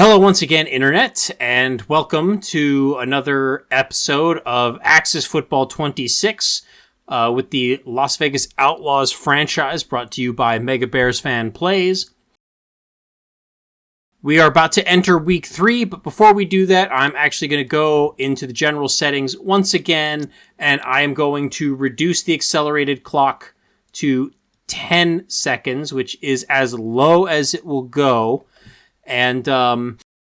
Hello once again, Internet, and welcome to another episode of Axis Football 26 with the Las Vegas Outlaws franchise, brought to you by Mega Bears Fan Plays. We are about to enter Week 3, but before we do that, I'm actually going to go into the general settings once again, and I am going to reduce the accelerated clock to 10 seconds, which is as low as it will go. And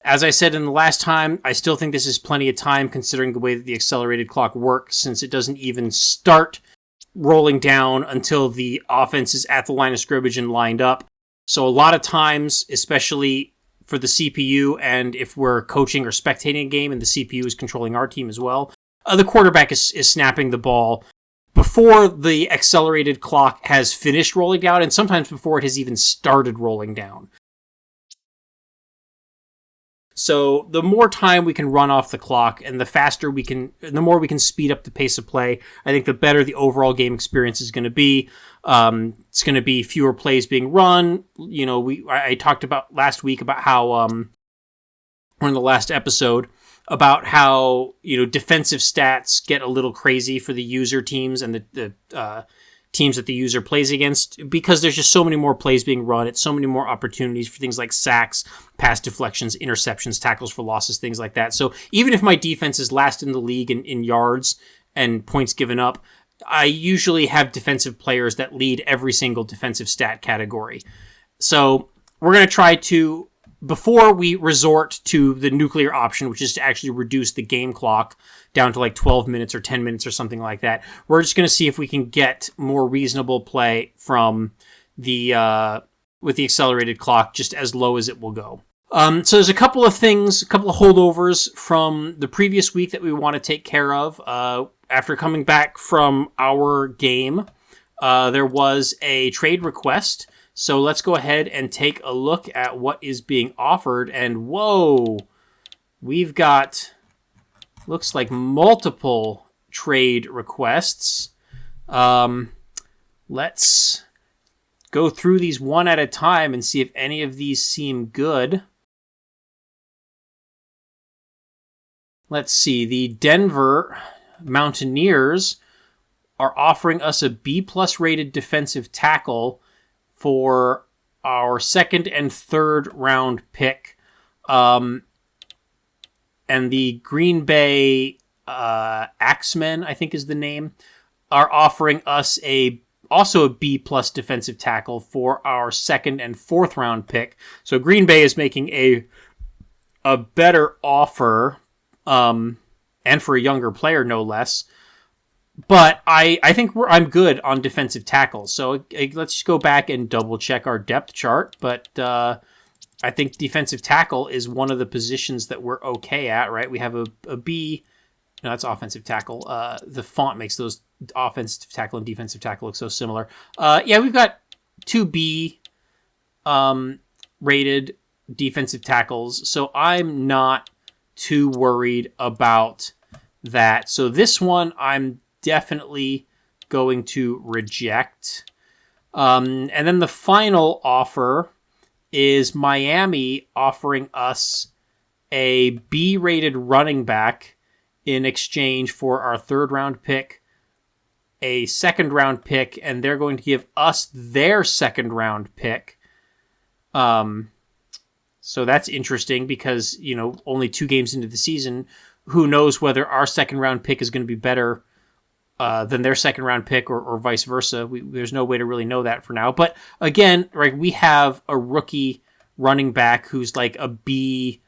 as I said in the last time, I still think this is plenty of time considering the way that the accelerated clock works, since it doesn't even start rolling down until the offense is at the line of scrimmage and lined up. So a lot of times, especially for the CPU, and if we're coaching or spectating a game and the CPU is controlling our team as well, the quarterback is snapping the ball before the accelerated clock has finished rolling down, and sometimes before it has even started rolling down. So the more time we can run off the clock and the more we can speed up the pace of play, I think the better the overall game experience is going to be. It's going to be fewer plays being run. You know, I talked about last week about how, or in the last episode, about how, defensive stats get a little crazy for the user teams and the teams that the user plays against, because there's just so many more plays being run. It's so many more opportunities for things like sacks, pass deflections, interceptions, tackles for losses, things like that. So even if my defense is last in the league in yards and points given up, I usually have defensive players that lead every single defensive stat category. So we're going to try to, before we resort to the nuclear option, which is to actually reduce the game clock down to like 12 minutes or 10 minutes or something like that, we're just going to see if we can get more reasonable play from the with the accelerated clock just as low as it will go. So there's a couple of holdovers from the previous week that we want to take care of. After coming back from our game, there was a trade request. So let's go ahead and take a look at what is being offered. And whoa, we've got, looks like multiple trade requests. Let's go through these one at a time and see if any of these seem good. Let's see, the Denver Mountaineers are offering us a B+ rated defensive tackle for our second and third round pick. And the Green Bay Axemen, I think is the name, are offering us also a B+ defensive tackle for our second and fourth round pick. So Green Bay is making a better offer, and for a younger player, no less. But I think I'm good on defensive tackles. So let's just go back and double check our depth chart. But I think defensive tackle is one of the positions that we're okay at, right? We have a B. No, that's offensive tackle. The font makes those offensive tackle and defensive tackle look so similar. We've got 2 B rated defensive tackles. So I'm not too worried about that. So this one I'm definitely going to reject. And then the final offer is Miami offering us a B-rated running back in exchange for our third round pick, a second round pick, and they're going to give us their second round pick. So that's interesting because, only 2 games into the season, who knows whether our second round pick is going to be better than their second round pick or vice versa. There's no way to really know that for now. But again, right, we have a rookie running back who's like a B-,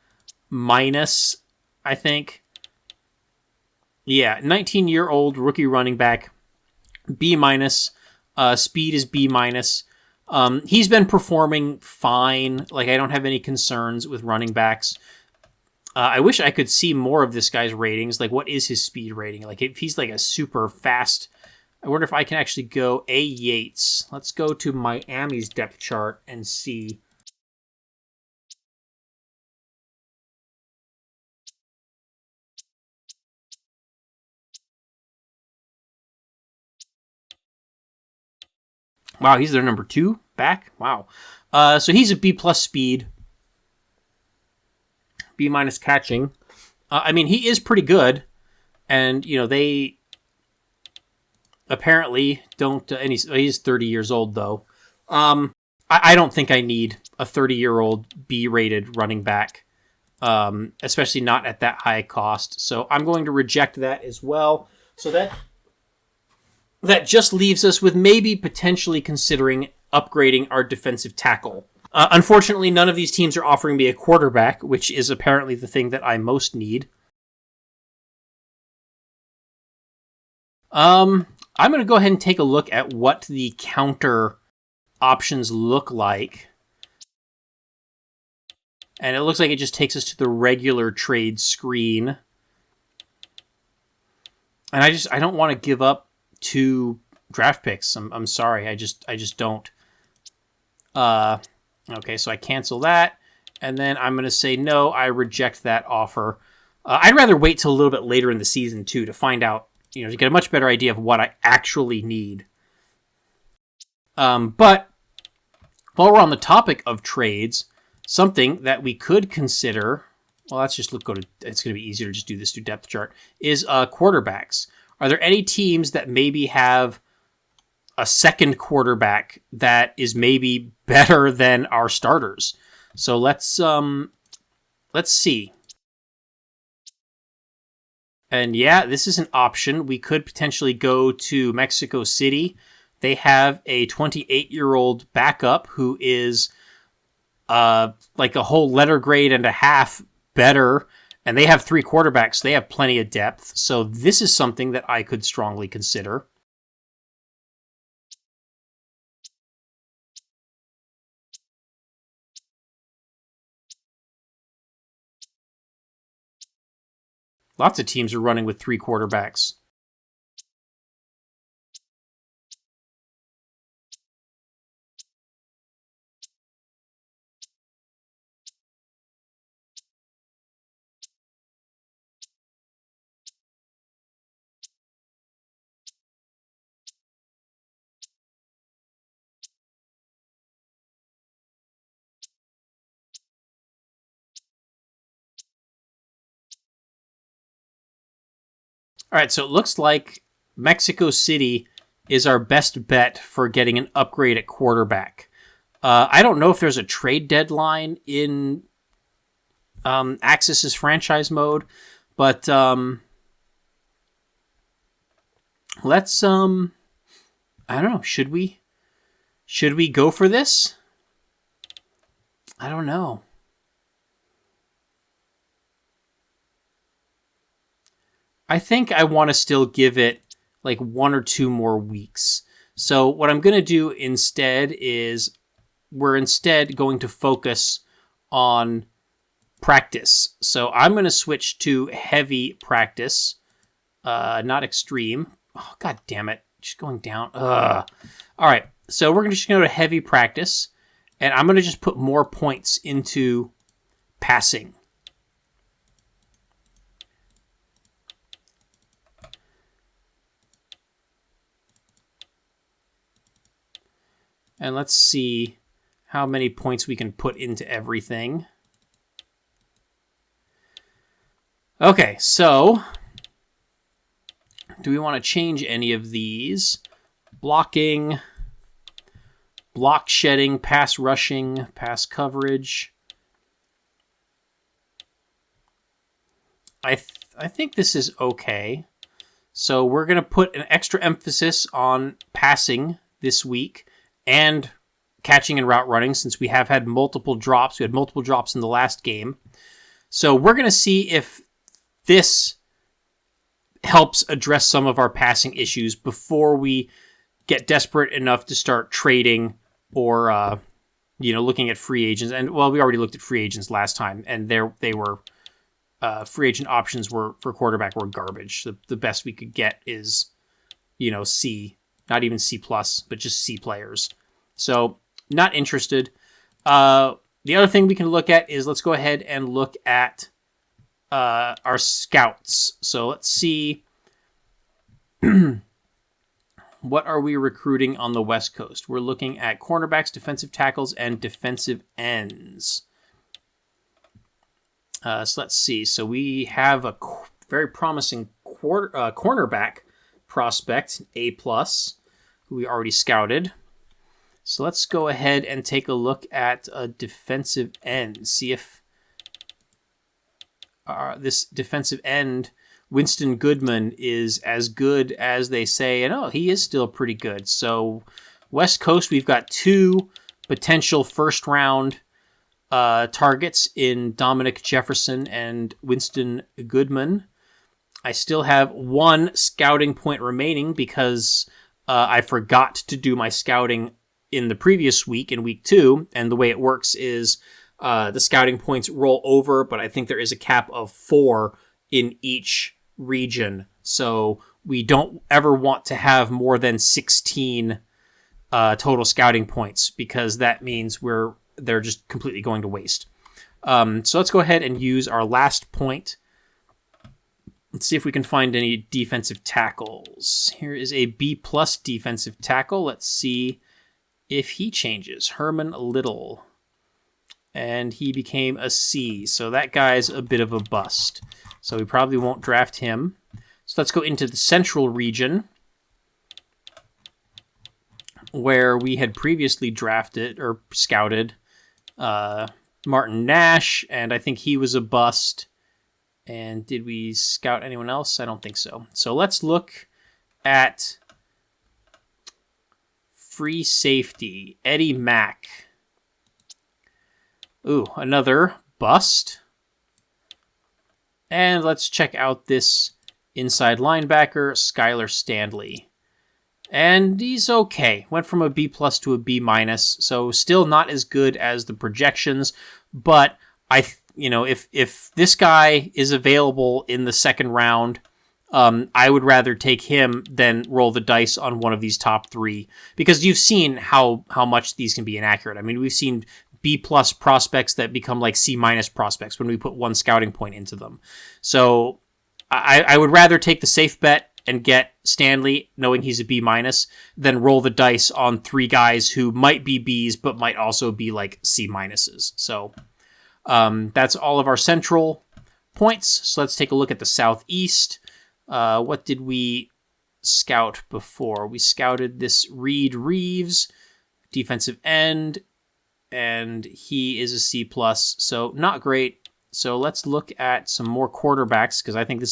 I think. Yeah, 19-year-old rookie running back, B-. Speed is B-. He's been performing fine. Like, I don't have any concerns with running backs. I wish I could see more of this guy's ratings. Like, what is his speed rating? Like, if he's like a super fast, I wonder if I can actually go A. Yates. Let's go to Miami's depth chart and see. Wow, he's their number 2 back. Wow. So he's a B+ speed. B- catching. I mean, he is pretty good, and they apparently don't. And he's 30 years old though. I don't think I need a 30-year-old B-rated running back, especially not at that high cost. So I'm going to reject that as well. So that just leaves us with maybe potentially considering upgrading our defensive tackle. Unfortunately, none of these teams are offering me a quarterback, which is apparently the thing that I most need. I'm going to go ahead and take a look at what the counter options look like. And it looks like it just takes us to the regular trade screen. And I don't want to give up 2 draft picks. I'm sorry. I just don't. Okay, so I cancel that. And then I'm going to say, no, I reject that offer. I'd rather wait till a little bit later in the season, too, to find out, to get a much better idea of what I actually need. But while we're on the topic of trades, something that we could consider, well, let's just it's going to be easier to just do this through depth chart, is quarterbacks. Are there any teams that maybe have a second quarterback that is maybe better than our starters? So let's see. And yeah, this is an option. We could potentially go to Mexico City. They have a 28-year-old backup who is like a whole letter grade and a half better, and they have 3 quarterbacks. They have plenty of depth. So this is something that I could strongly consider. Lots of teams are running with 3 quarterbacks. All right, so it looks like Mexico City is our best bet for getting an upgrade at quarterback. I don't know if there's a trade deadline in Axis's franchise mode, but let's I don't know. Should we go for this? I don't know. I think I want to still give it like 1 or 2 more weeks. So what I'm going to do instead is we're instead going to focus on practice. So I'm going to switch to heavy practice, not extreme. Oh, God damn it. Just going down. All right. So we're just going to go to heavy practice, and I'm going to just put more points into passing. And let's see how many points we can put into everything. Okay, so do we want to change any of these? Blocking, block shedding, pass rushing, pass coverage. I think this is okay. So we're going to put an extra emphasis on passing this week and catching and route running, since we have had multiple drops. We had multiple drops in the last game. So we're going to see if this helps address some of our passing issues before we get desperate enough to start trading or, looking at free agents. And, well, we already looked at free agents last time, and they were free agent options for quarterback were garbage. The best we could get is, C. Not even C+, but just C players. So, not interested. The other thing we can look at is, let's go ahead and look at our scouts. So, let's see. What are we recruiting on the West Coast? We're looking at cornerbacks, defensive tackles, and defensive ends. So let's see. So we have a very promising cornerback prospect, A+, who we already scouted. So let's go ahead and take a look at a defensive end. See if this defensive end, Winston Goodman, is as good as they say. And he is still pretty good. So West Coast, we've got 2 potential first-round targets in Dominic Jefferson and Winston Goodman. I still have 1 scouting point remaining because I forgot to do my scouting in the previous week, in week 2, and the way it works is the scouting points roll over, but I think there is a cap of 4 in each region, so we don't ever want to have more than 16 total scouting points, because that means they're just completely going to waste. So let's go ahead and use our last point. Let's see if we can find any defensive tackles. Here is a B+ defensive tackle. Let's see if he changes. Herman Little. And he became a C. So that guy's a bit of a bust. So we probably won't draft him. So let's go into the Central region, where we had previously drafted or scouted Martin Nash, and I think he was a bust. And did we scout anyone else? I don't think so. So let's look at free safety, Eddie Mack. Ooh, another bust. And let's check out this inside linebacker, Skylar Stanley. And he's okay. Went from a B+ to a B-, so still not as good as the projections, but if this guy is available in the second round, I would rather take him than roll the dice on one of these top 3, because you've seen how much these can be inaccurate. I mean, we've seen B+ prospects that become like C- prospects when we put 1 scouting point into them. So I would rather take the safe bet and get Stanley, knowing he's a B-, than roll the dice on 3 guys who might be Bs, but might also be like C-. So that's all of our central points. So let's take a look at the Southeast. What did we scout before? We scouted this Reed Reeves, defensive end, and he is a C+, so not great. So let's look at some more quarterbacks, because I think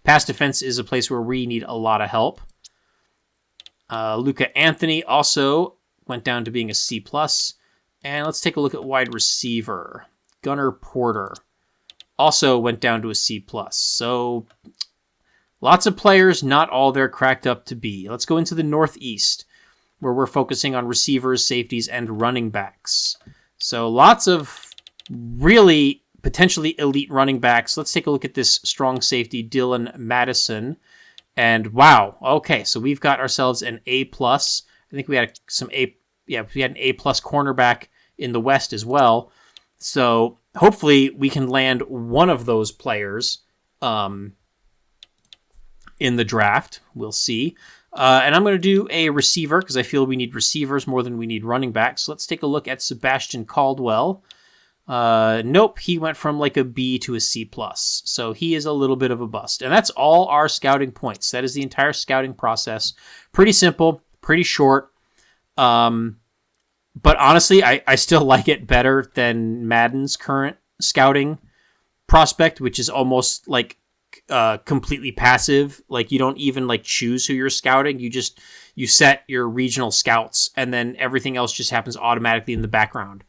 pass defense is a place where we need a lot of help. Luca Anthony also went down to being a C+. And let's take a look at wide receiver. Gunnar Porter also went down to a C+. So lots of players, not all they're cracked up to be. Let's go into the Northeast, where we're focusing on receivers, safeties, and running backs. So lots of really potentially elite running backs. Let's take a look at this strong safety, Dylan Madison. And wow, okay, so we've got ourselves an A+. I think we had we had an A+ cornerback in the West as well. So hopefully we can land one of those players in the draft. We'll see. And I'm going to do a receiver, because I feel we need receivers more than we need running backs. So let's take a look at Sebastian Caldwell. Nope, he went from like a B to a C+. So he is a little bit of a bust. And that's all our scouting points. That is the entire scouting process. Pretty simple, pretty short. But honestly, I still like it better than Madden's current scouting prospect, which is almost like completely passive. Like, you don't even like choose who you're scouting. You set your regional scouts, and then everything else just happens automatically in the background.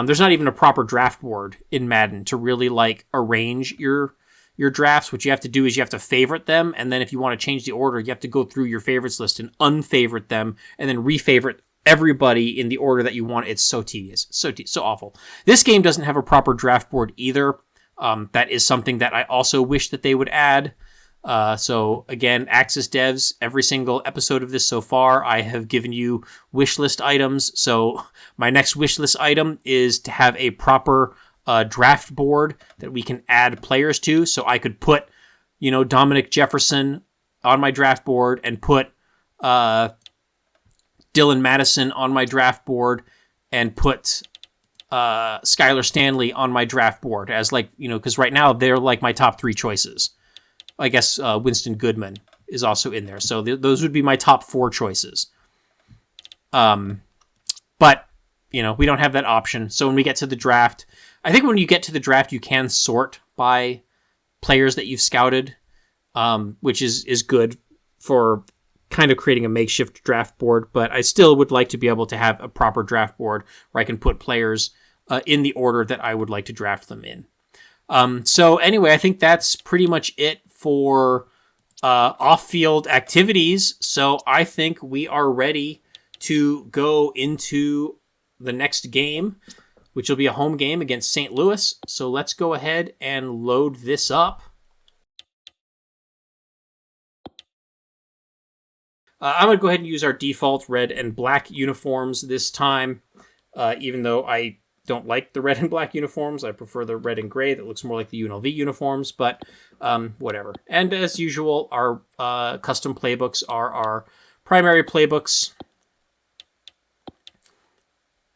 There's not even a proper draft board in Madden to really like arrange your drafts. What you have to do is you have to favorite them, and then if you want to change the order, you have to go through your favorites list and unfavorite them, and then refavorite everybody in the order that you want. It's so tedious, so awful. This game doesn't have a proper draft board either. That is something that I also wish that they would add. So again, Axis devs, every single episode of this so far, I have given you wish list items. So my next wish list item is to have a proper draft board that we can add players to. So I could put, Dominic Jefferson on my draft board and put Dylan Madison on my draft board and put Skylar Stanley on my draft board as like, because right now they're like my top 3 choices. I guess Winston Goodman is also in there. So those would be my top 4 choices. But, we don't have that option. So when we get to the draft, I think when you get to the draft, you can sort by players that you've scouted, which is good for kind of creating a makeshift draft board. But I still would like to be able to have a proper draft board where I can put players in the order that I would like to draft them in. So anyway, I think that's pretty much it for off-field activities. So I think we are ready to go into the next game, which will be a home game against St. Louis. So let's go ahead and load this up. I'm going to go ahead and use our default red and black uniforms this time, even though I don't like the red and black uniforms. I prefer the red and gray that looks more like the UNLV uniforms, but whatever. And as usual, our custom playbooks are our primary playbooks.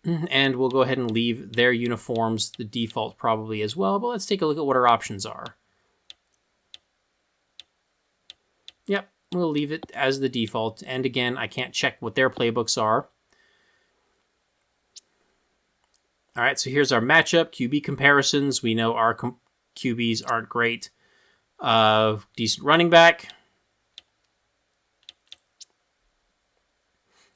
And we'll go ahead and leave their uniforms the default probably as well, but let's take a look at what our options are. Yep, we'll leave it as the default. And again, I can't check what their playbooks are. All right, so here's our matchup, QB comparisons. We know our QBs aren't great. Decent running back.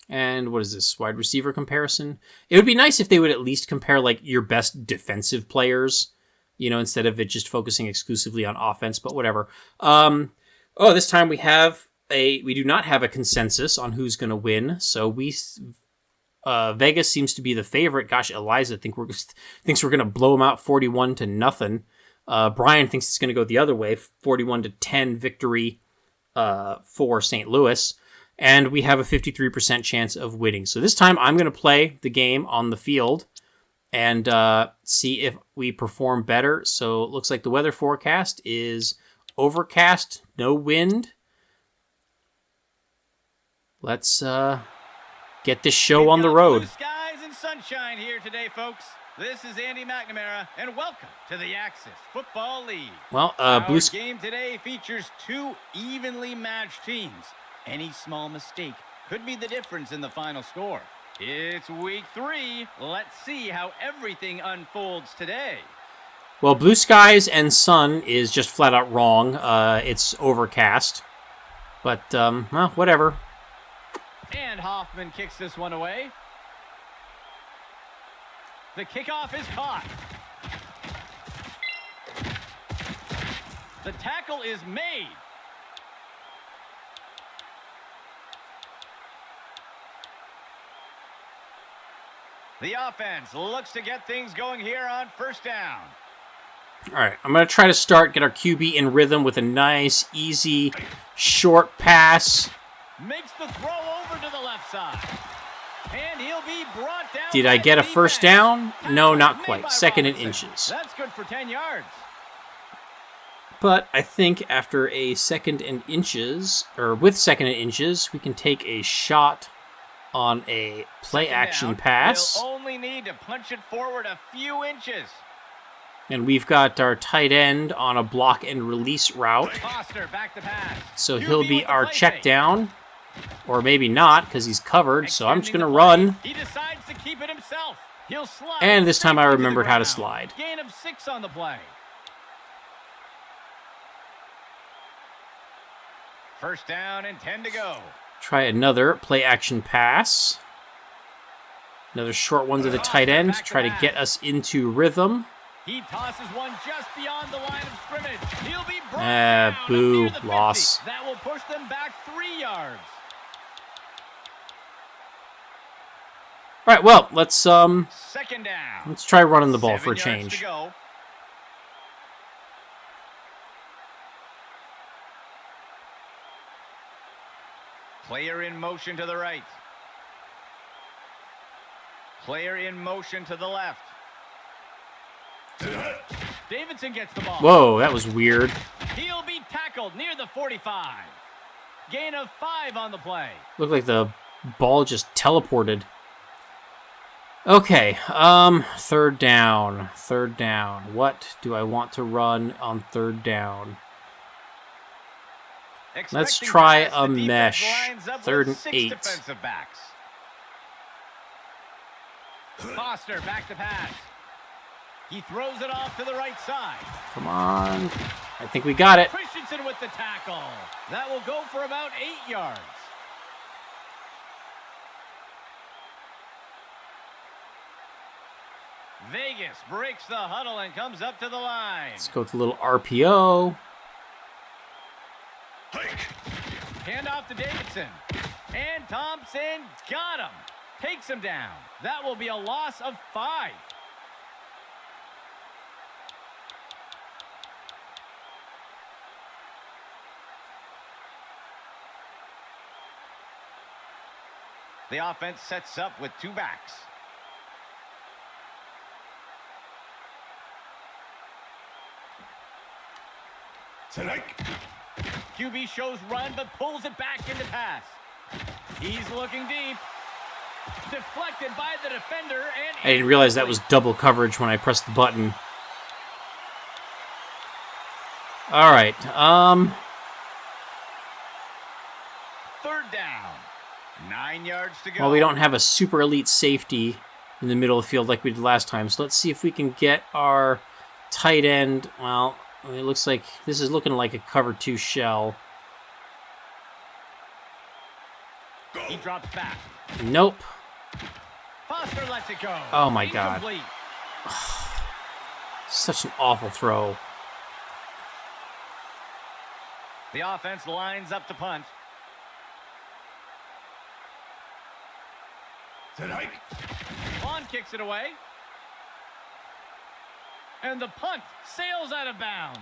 And what is this? Wide receiver comparison? It would be nice if they would at least compare like your best defensive players, instead of it just focusing exclusively on offense, but whatever. This time we do not have a consensus on who's going to win. So Vegas seems to be the favorite. Gosh, Eliza thinks we're going to blow them out 41-0. Brian thinks it's going to go the other way, 41-10 victory for St. Louis. And we have a 53% chance of winning. So this time I'm going to play the game on the field and see if we perform better. So it looks like the weather forecast is overcast, no wind. Let's get this show on the road. Blue skies and sunshine here today, folks. This is Andy McNamara, and welcome to the Axis Football League. Well, Our game today features 2 evenly matched teams. Any small mistake could be the difference in the final score. It's week 3. Let's see how everything unfolds today. Well, blue skies and sun is just flat out wrong. It's overcast. But, well, whatever. And Hoffman kicks this one away. The kickoff is caught. The tackle is made. The offense looks to get things going here on first down. All right, I'm going to try to get our QB in rhythm with a nice, easy, short pass. Makes the throw over to the left side. And he'll be brought down. Did I get a first down? No, not quite. Second and inches. That's good for 10 yards. But I think after a second and inches, or with second and inches, we can take a shot on a play action pass. He'll only need to punch it forward a few inches. And we've got our tight end on a block and release route. Foster back to pass. So he'll be our check down. Or maybe not, because he's covered. So I'm just going to run. He decides to keep it himself. He'll slide. And this time I remembered how to slide. Gain of 6 on the play. First down and 10 to go. Try another play action pass. Another short one to the tight end. Try to get us into rhythm. He tosses one just beyond the line of scrimmage. He'll be brought down boo, near the 50. loss. That will push them back 3 yards. All right, well, let's Second down. let's try running the ball 7 for a yards change. to go. Player in motion to the right. Player in motion to the left. Davidson gets the ball. Whoa, that was weird. He'll be tackled near the 45. Gain of 5 on the play. Looked like the ball just teleported. Okay, third down. Third down. What do I want to run on third down? Let's try a mesh. 3rd and 8. Defensive backs. Foster back to pass. He throws it off to the right side. Come on. I think we got it. Christensen with the tackle. That will go for about 8 yards. Vegas breaks the huddle and comes up to the line. Let's go with a little RPO. Hand off to Davidson. And Thompson got him. Takes him down. That will be a loss of 5. The offense sets up with 2 backs. QB shows run, but pulls it back into pass. He's looking deep. Deflected by the defender. And I didn't realize that was double coverage when I pressed the button. All right. 3rd down. 9 yards to go. Well, we don't have a super elite safety in the middle of the field like we did last time, so let's see if we can get our tight end. Well, it looks like this is looking like a cover 2 shell. He drops back. Nope. Foster lets it go. Oh my God. Such an awful throw. The offense lines up to punt. Vaughn kicks it away. And the punt sails out of bounds.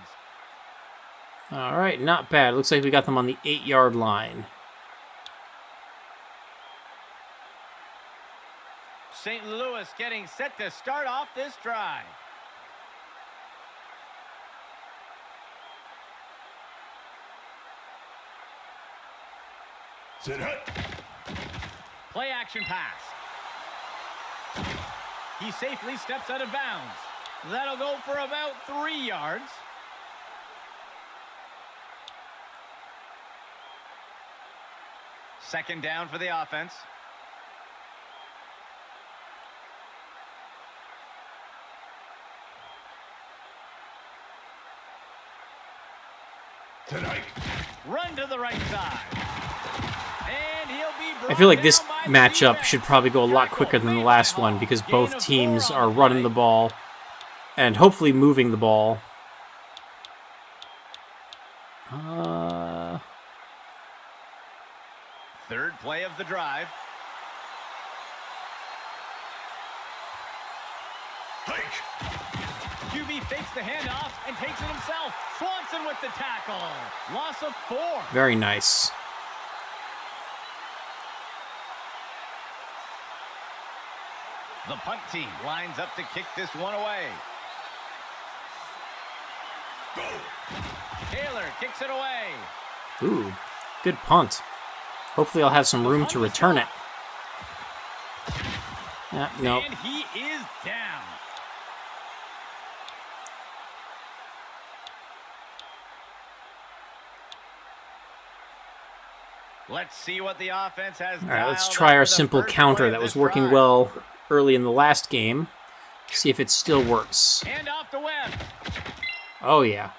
All right, not bad. Looks like we got them on the 8-yard line. St. Louis getting set to start off this drive. Play action pass. He safely steps out of bounds. That'll go for about 3 yards. Second down for the offense. Run to the right side. And he'll be I feel like this matchup should probably go a lot quicker than the last one because both teams are running the ball and hopefully moving the ball. Third play of the drive. QB fakes the handoff and takes it himself. Swanson with the tackle. Loss of 4. Very nice. The punt team lines up to kick this one away. Taylor kicks it away. Ooh, good punt. Hopefully I'll have some room to return it. Nope. And he is down. Let's see what the offense has. All right, let's try our simple counter that was working well early in the last game. See if it still works. Hand off to Webb. Oh, yeah.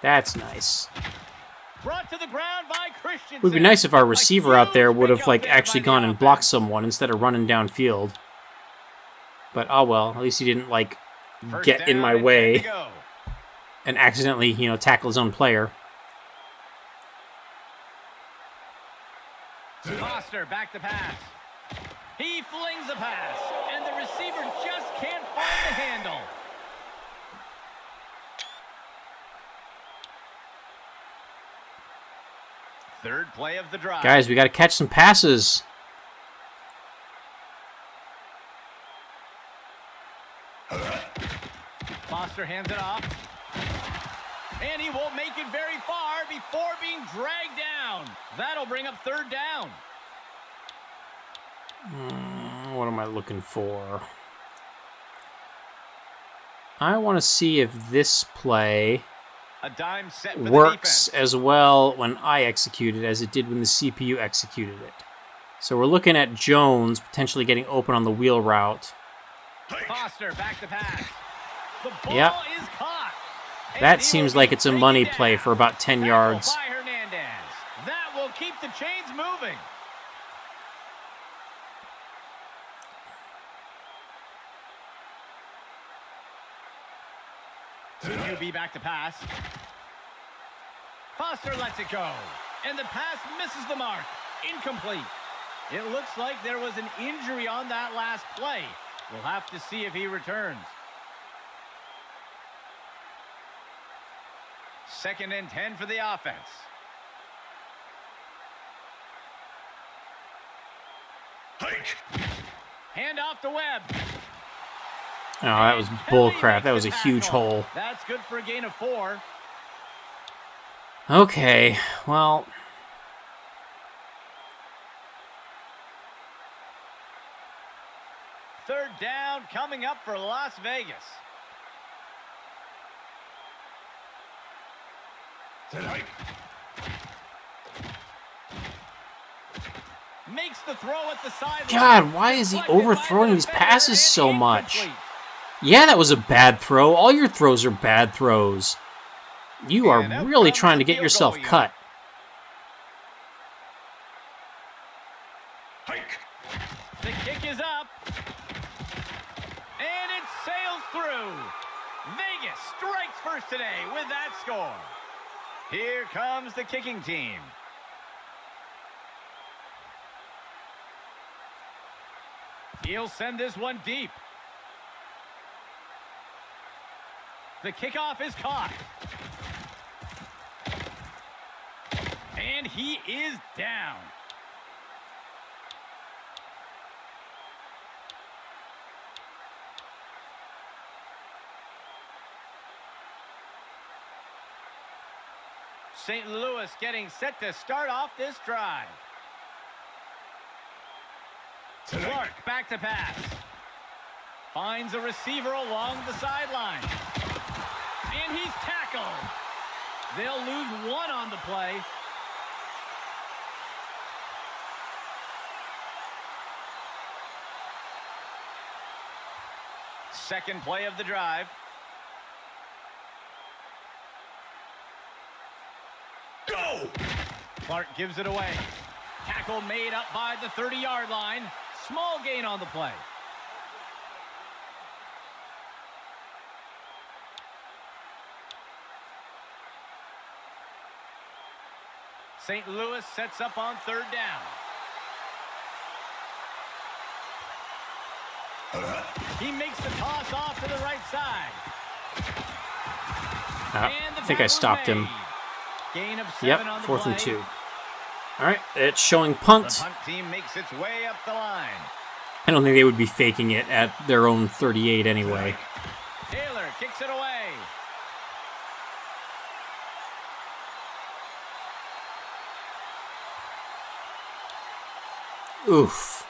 That's nice. Brought to the ground by Christensen. It would be nice if our receiver out there would have actually gone and blocked someone instead of running downfield. But oh well, at least he didn't get in my way and accidentally, tackle his own player. Foster back to pass. He flings a pass, and the receiver just can't find the handle. Third play of the drive. Guys, we got to catch some passes. Foster hands it off. And he won't make it very far before being dragged down. That'll bring up third down. What what am I looking for? I want to see if this play A dime set for works the defense. as well when I execute it as it did when the CPU executed it. So we're looking at Jones potentially getting open on the wheel route. Foster back to pass. The ball Yep. is caught. And That he seems will like be it's a taken money down. play for about 10 Tackle yards. by Hernandez. That will keep the chains moving. QB back to pass. Foster lets it go. And the pass misses the mark. Incomplete. It looks like there was an injury on that last play. We'll have to see if he returns. 2nd and 10 for the offense. Hand off to Webb. Oh, that was bullcrap. That was a huge hole. That's good for a gain of 4. Okay, well... Third down coming up for Las Vegas. Makes the throw at the sideline. God, why is he Deflected by overthrowing the these defender passes and so much? incomplete. Yeah, that was a bad throw. All your throws are bad throws. You are And out really comes trying the to get field yourself goal unit. cut. The kick is up. And it sails through. Vegas strikes first today with that score. Here comes the kicking team. He'll send this one deep. The kickoff is caught. And he is down. St. Louis getting set to start off this drive. Clark back to pass. Finds a receiver along the sideline. And he's tackled. They'll lose 1 on the play. Second play of the drive. Go! Clark gives it away. Tackle made up by the 30-yard line. Small gain on the play. St. Louis sets up on 3rd down. He makes the toss off to the right side. I think I stopped him. Gain of 7 Yep, on the 4th play. and 2. All right, it's showing The punt. punt team makes its way up the line. I don't think they would be faking it at their own 38 anyway. Taylor kicks it away. Oof.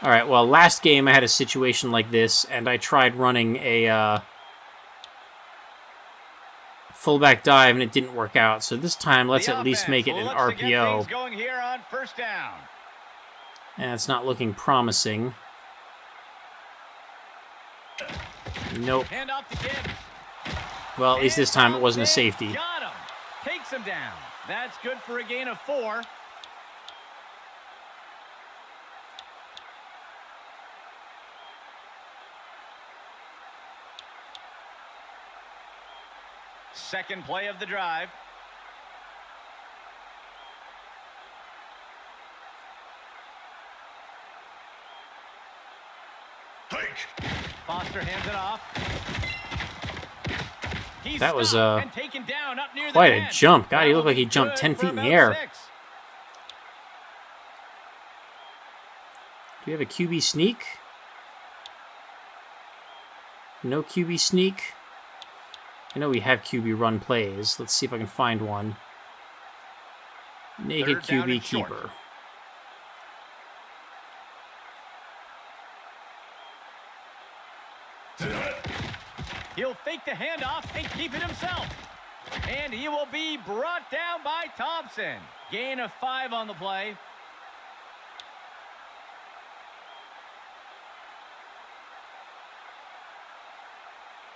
All right, well, last game I had a situation like this, and I tried running a fullback dive, and it didn't work out. So this time, let's The at least offense make it an looks to get RPO. things going here on 1st down. And it's not looking promising. Nope. Hand off to Gibbs. Well, at least this time it wasn't a safety. Got him. Takes him down. That's good for a gain of 4. Second play of the drive. Foster hands it off. He's That was, stopped and taken down up near quite the a 10. jump. God, he That'll looked like he be jumped good 10 for feet in the about air. 6. Do we have a QB sneak? No QB sneak? I know we have QB run plays. Let's see if I can find one. Naked Third down QB and short. keeper. to hand off and keep it himself. And he will be brought down by Thompson. Gain of 5 on the play.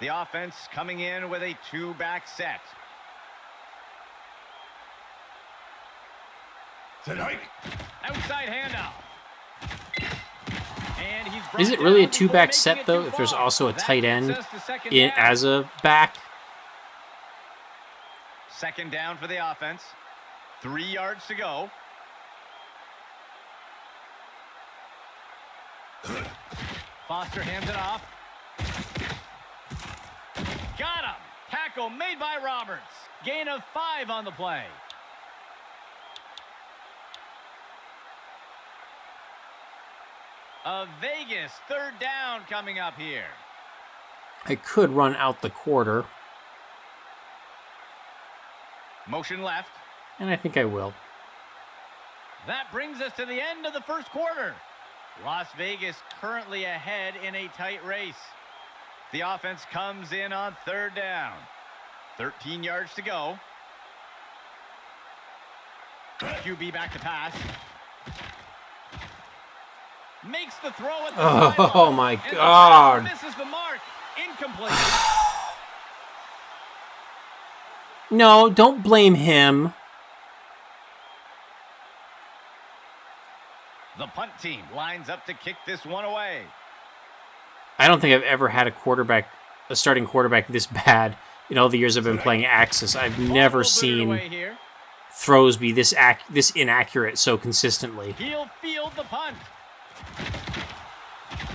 The offense coming in with a 2-back set. Outside handoff. And he's Is it really a 2-back set, though, if there's also a tight end as a back? Second down for the offense. 3 yards to go. Foster hands it off. Got him. Tackle made by Roberts. Gain of 5 on the play. A Vegas third down coming up here. I could run out the quarter. Motion left. And I think I will. That brings us to the end of the first quarter. Las Vegas currently ahead in a tight race. The offense comes in on third down. 13 yards to go. QB back to pass. Makes the throw at the sideline. Oh my God. Misses the mark. Incomplete. No, don't blame him. The punt team lines up to kick this one away. I don't think I've ever had a starting quarterback this bad in all the years I've been playing Axis. I've never seen throws be this inaccurate so consistently. He'll field the punt.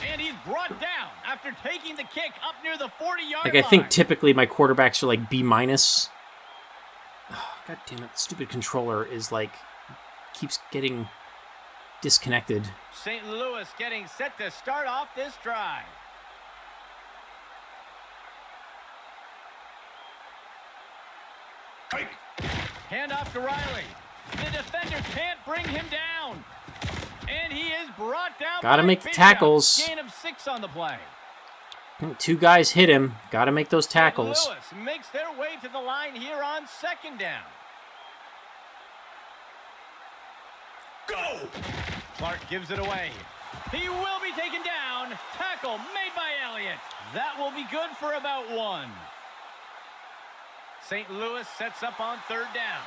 And he's brought down after taking the kick up near the 40-yard line. Like, I think typically my quarterbacks are like B-. Oh, God damn it. Stupid controller is like, keeps getting disconnected. St. Louis getting set to start off this drive. Hand off to Riley. The defender can't bring him down. And he is brought down. Gotta make the tackles. Gain of 6 on the play. 2 guys hit him. Gotta make those tackles. St. Louis makes their way to the line here on second down. Go! Clark gives it away. He will be taken down. Tackle made by Elliott. That will be good for about 1. St. Louis sets up on third down.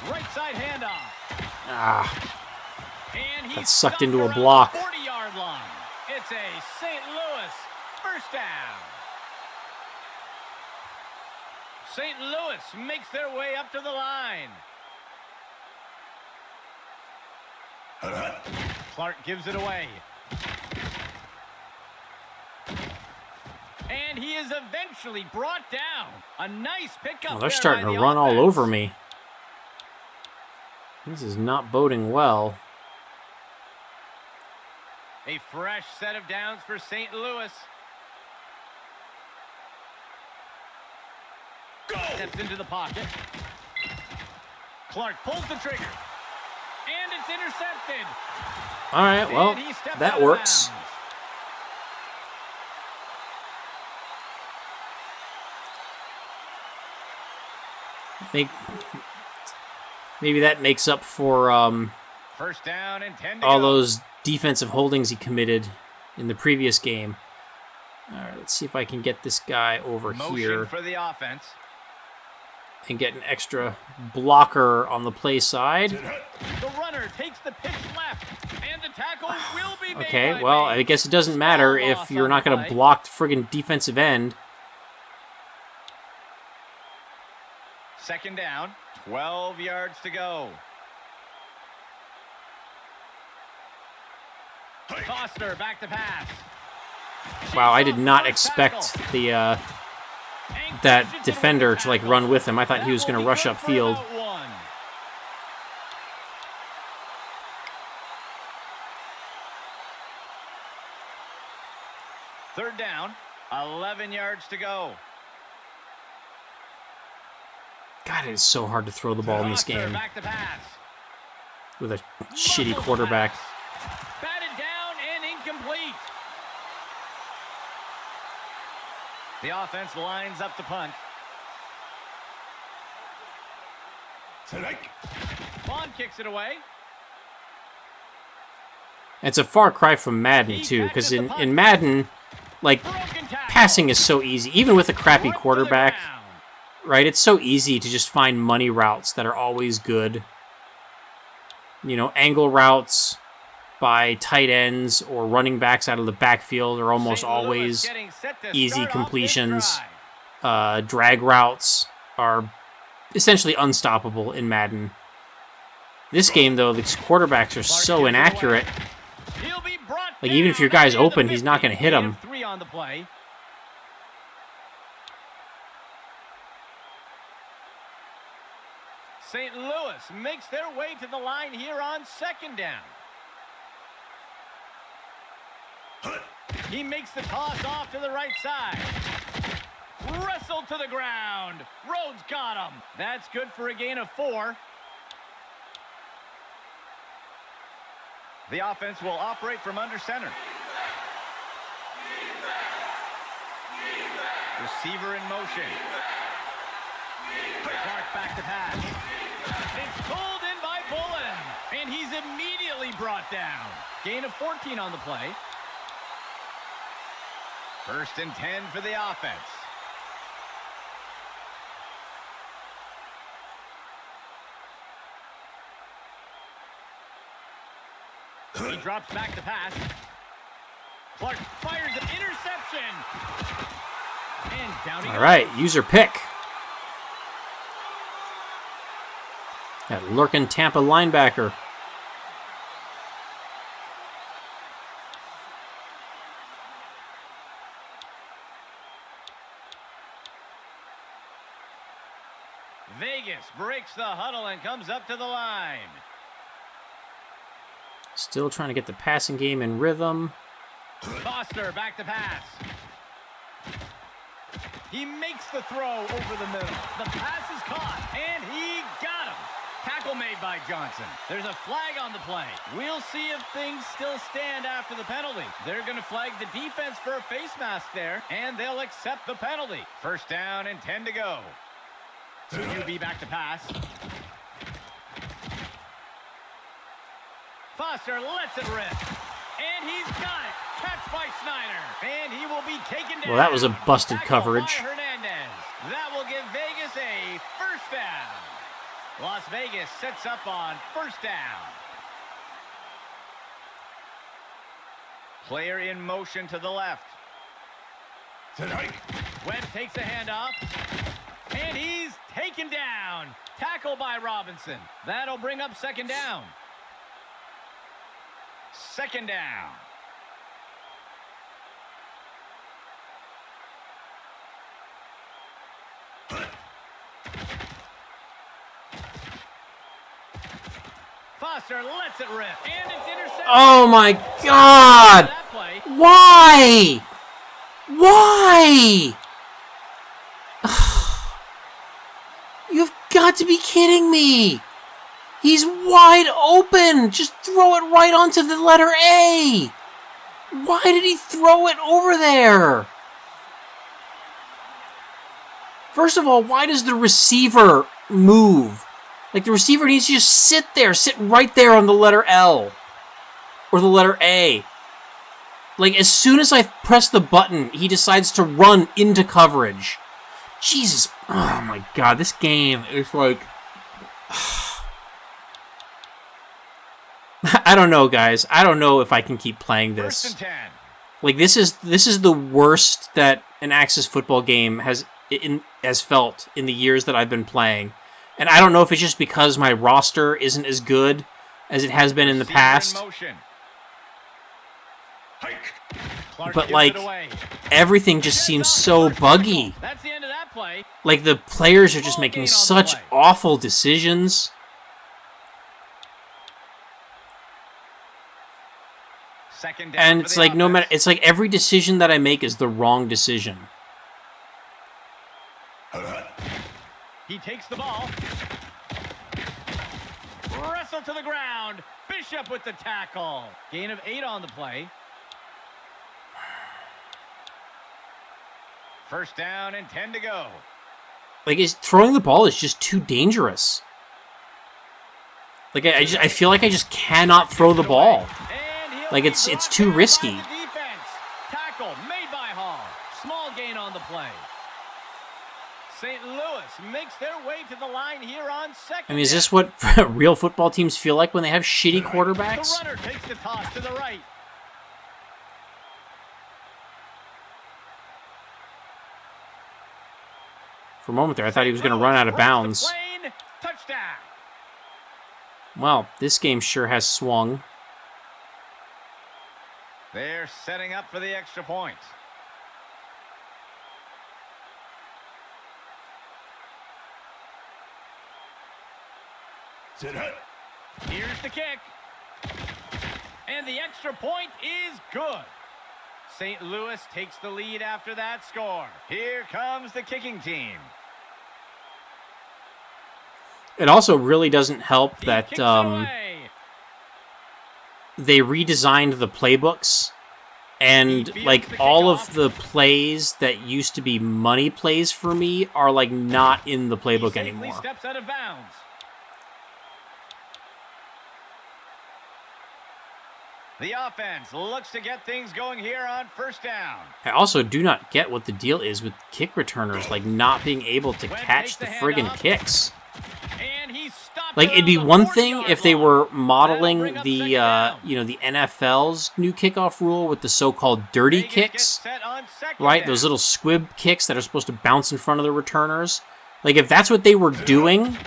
Right side handoff. And he got sucked into a block. 40-yard line. It's a St. Louis first down. St. Louis makes their way up to the line. Clark gives it away. And he is eventually brought down. A nice pickup. Oh, they're starting to run all over me. This is not boding well. A fresh set of downs for St. Louis. Go! Steps into the pocket. Clark pulls the trigger. And it's intercepted. All right, well, that works. Maybe that makes up for first down and 10 to all go. those defensive holdings he committed in the previous game. All right, let's see if I can get this guy over Motion here for the offense. and get an extra blocker on the play side. The runner takes the pitch left, and the tackle will be made. Okay, by well, Bates. I guess it doesn't matter Small if loss you're on not the going to play. block friggin' defensive end. Second down, 12 yards to go. Foster back to pass. Wow, I did not expect the that defender to like run with him. I thought he was going to rush upfield. Third down, 11 yards to go. God, it is so hard to throw the ball in this game Back to pass. with a shitty quarterback. Batted down The offense lines up to punt. Bond kicks it away. It's a far cry from Madden, too, because in Madden, like, passing is so easy. Even with a crappy quarterback, right? It's so easy to just find money routes that are always good. You know, angle routes by tight ends or running backs out of the backfield are almost always easy completions. Drag routes are essentially unstoppable in Madden. This game, though, these quarterbacks are so inaccurate. Like, even if your guy's open, he's not going to hit him. St. Louis makes their way to the line here on second down. He makes the toss off to the right side. Wrestled to the ground. Rhodes got him. That's good for a gain of 4. The offense will operate from under center. Receiver in motion. Clark back to pass. It's pulled in by Bullen. And he's immediately brought down. Gain of 14 on the play. 1st and 10 for the offense. He drops back to pass. Clark fires an interception. And down he goes. All right, user pick. That lurking Tampa linebacker. Vegas breaks the huddle and comes up to the line. Still trying to get the passing game in rhythm. Foster back to pass. He makes the throw over the middle. The pass is caught, and he got him. Tackle made by Johnson. There's a flag on the play. We'll see if things still stand after the penalty. They're going to flag the defense for a face mask there, and they'll accept the penalty. 1st down and 10 to go. UB back to pass. Foster lets it rip. And he's got it. Catch by Snyder. And he will be taken down. Well, that was a busted coverage. Hernandez. That will give Vegas a 1st down. Las Vegas sets up on 1st down. Player in motion to the left. Webb takes a handoff. And he's taken down. Tackle by Robinson. That'll bring up 2nd down. 2nd down. Foster lets it rip. And it's intercepted. Oh my God! Why? Why? You've got to be kidding me. He's wide open. Just throw it right onto the letter A. Why did he throw it over there? First of all, why does the receiver move? Like, the receiver needs to just sit right there on the letter L. Or the letter A. Like, as soon as I press the button, he decides to run into coverage. Jesus. Oh my God, this game is like... I don't know, guys. I don't know if I can keep playing this. 1st and 10. Like, this is the worst that an Axis football game has felt in the years that I've been playing. And I don't know if it's just because my roster isn't as good as it has been in the past. But, like, everything just seems so buggy. That's the end of that play. Like, the players are just making such awful decisions. And it's like it's like every decision that I make is the wrong decision. He takes the ball. Wrestle to the ground. Bishop with the tackle. Gain of 8 on the play. First down and 10 to go. Like, throwing the ball is just too dangerous. Like, I feel like I just cannot throw the ball. Like, it's too risky. Tackle made by Hall. Small gain on the play. St. Louis makes their way to the line here on second. I mean, is this what real football teams feel like when they have shitty quarterbacks? The runner takes the toss to the right. For a moment there, I thought he was going to run out of bounds. Touchdown. Well, this game sure has swung. They're setting up for the extra point. Here's the kick. And the extra point is good. St. Louis takes the lead after that score. Here comes the kicking team. It also really doesn't help that they redesigned the playbooks, and like all of the plays that used to be money plays for me are like not in the playbook anymore. Steps out of bounds. The offense looks to get things going here on first down. I also do not get what the deal is with kick returners, like not being able to catch the friggin' kicks. Like, it'd be one thing if they were modeling the the NFL's new kickoff rule with the so-called dirty kicks, right? Those little squib kicks that are supposed to bounce in front of the returners. Like, if that's what they were doing,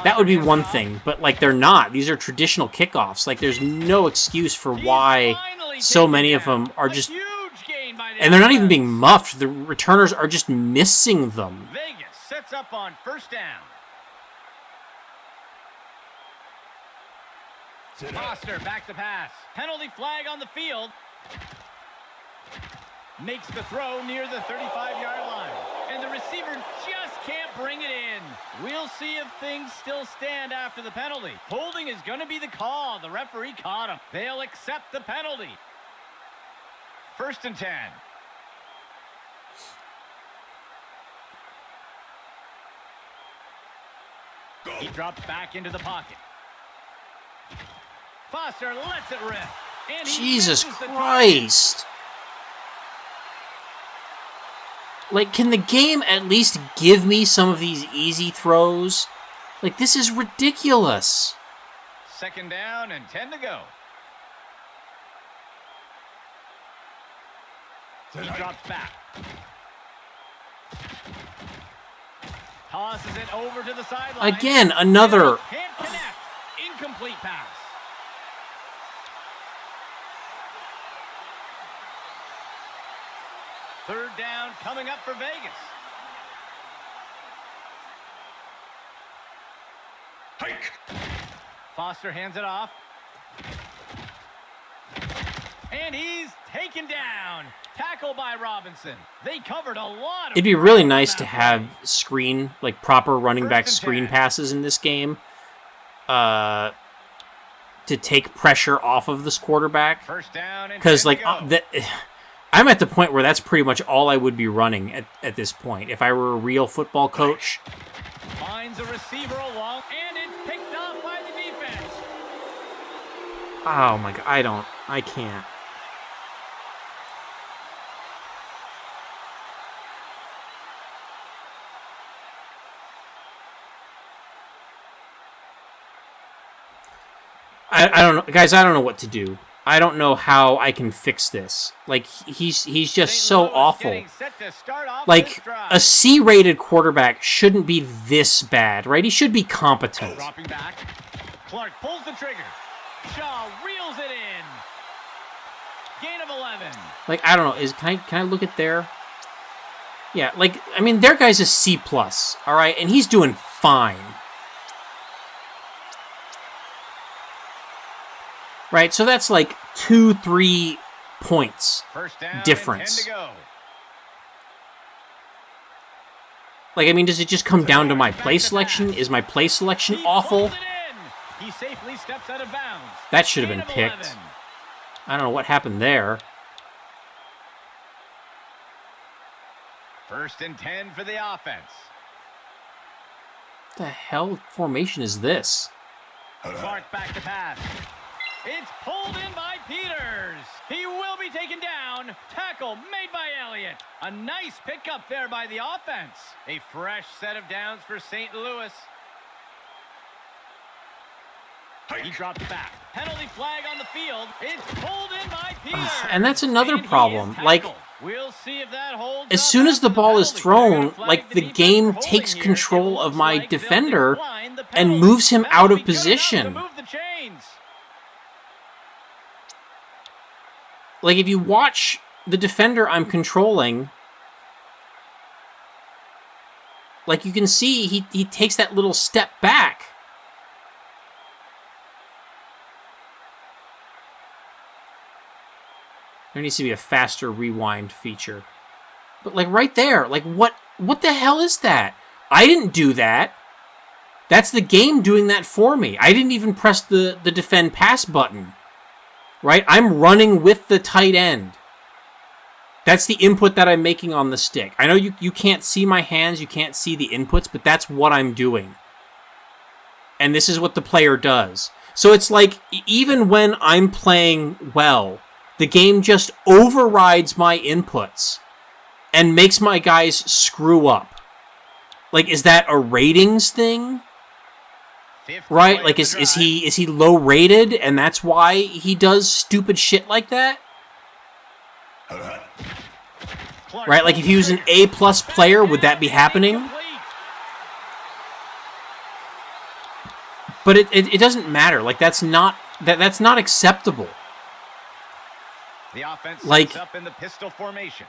that would be one thing. But, like, they're not. These are traditional kickoffs. Like, there's no excuse for why so many of them are just... And they're not even being muffed. The returners are just missing them. Vegas sets up on first down. Foster back to pass. Penalty flag on the field. Makes the throw near the 35-yard line. And the receiver just can't bring it in. We'll see if things still stand after the penalty. Holding is going to be the call. The referee caught him. They'll accept the penalty. First and 10. He drops back into the pocket. Foster lets it rip. And Jesus Christ. Like, can the game at least give me some of these easy throws? Like, this is ridiculous. Second down and 10 to go. He drops back. Tosses it over to the sideline. Again, another... Can't connect. Incomplete pass. Third down coming up for Vegas. Hike. Foster hands it off. And he's taken down. Tackle by Robinson. They covered a lot of... It'd be really nice to have screen, like proper running back screen passes in this game. To take pressure off of this quarterback. First down and because, like, I'm at the point where that's pretty much all I would be running at this point. If I were a real football coach. Finds a receiver along, and it's picked up by the defense. Oh my god, I can't. I don't know, guys. I don't know what to do. I don't know how I can fix this. Like, he's just so awful. Like, a C-rated quarterback shouldn't be this bad, right? He should be competent. Dropping back. Clark pulls the trigger. Shaw reels it in. Gain of 11. Like, I don't know. Can I look at there? Yeah, like, I mean, their guy's a C+, all right? And he's doing fine. Right, so that's like 2-3 points difference. Like, I mean, does it just come down to my play selection? Is my play selection awful? He safely steps out of bounds. That should have been picked. I don't know what happened there. First and 10 for the offense. What the hell formation is this? Clark back to pass. It's pulled in by Peters. He will be taken down. Tackle made by Elliott. A nice pickup there by the offense. A fresh set of downs for St. Louis. He dropped back. Penalty flag on the field. It's pulled in by Peters. And that's another problem. Like, we'll see if that holds as up soon as the after ball is penalty. thrown, Flag like, the defense game holding takes here. control It of looks my like they'll defender decline the and penalty. moves him That'll out of be good enough to position. move the chains. Like, if you watch the defender I'm controlling, like, you can see he takes that little step back. There needs to be a faster rewind feature. But, like, right there, like, what the hell is that? I didn't do that. That's the game doing that for me. I didn't even press the defend pass button. Right? I'm running with the tight end. That's the input that I'm making on the stick. I know you can't see my hands, you can't see the inputs, but that's what I'm doing. And this is what the player does. So it's like, even when I'm playing well, the game just overrides my inputs and makes my guys screw up. Like, is that a ratings thing? Right? Like, is he low rated and that's why he does stupid shit like that? Right? Like, if he was an A+ player, would that be happening? But it doesn't matter. Like, that's not acceptable. The offense like, sets up in the pistol formation.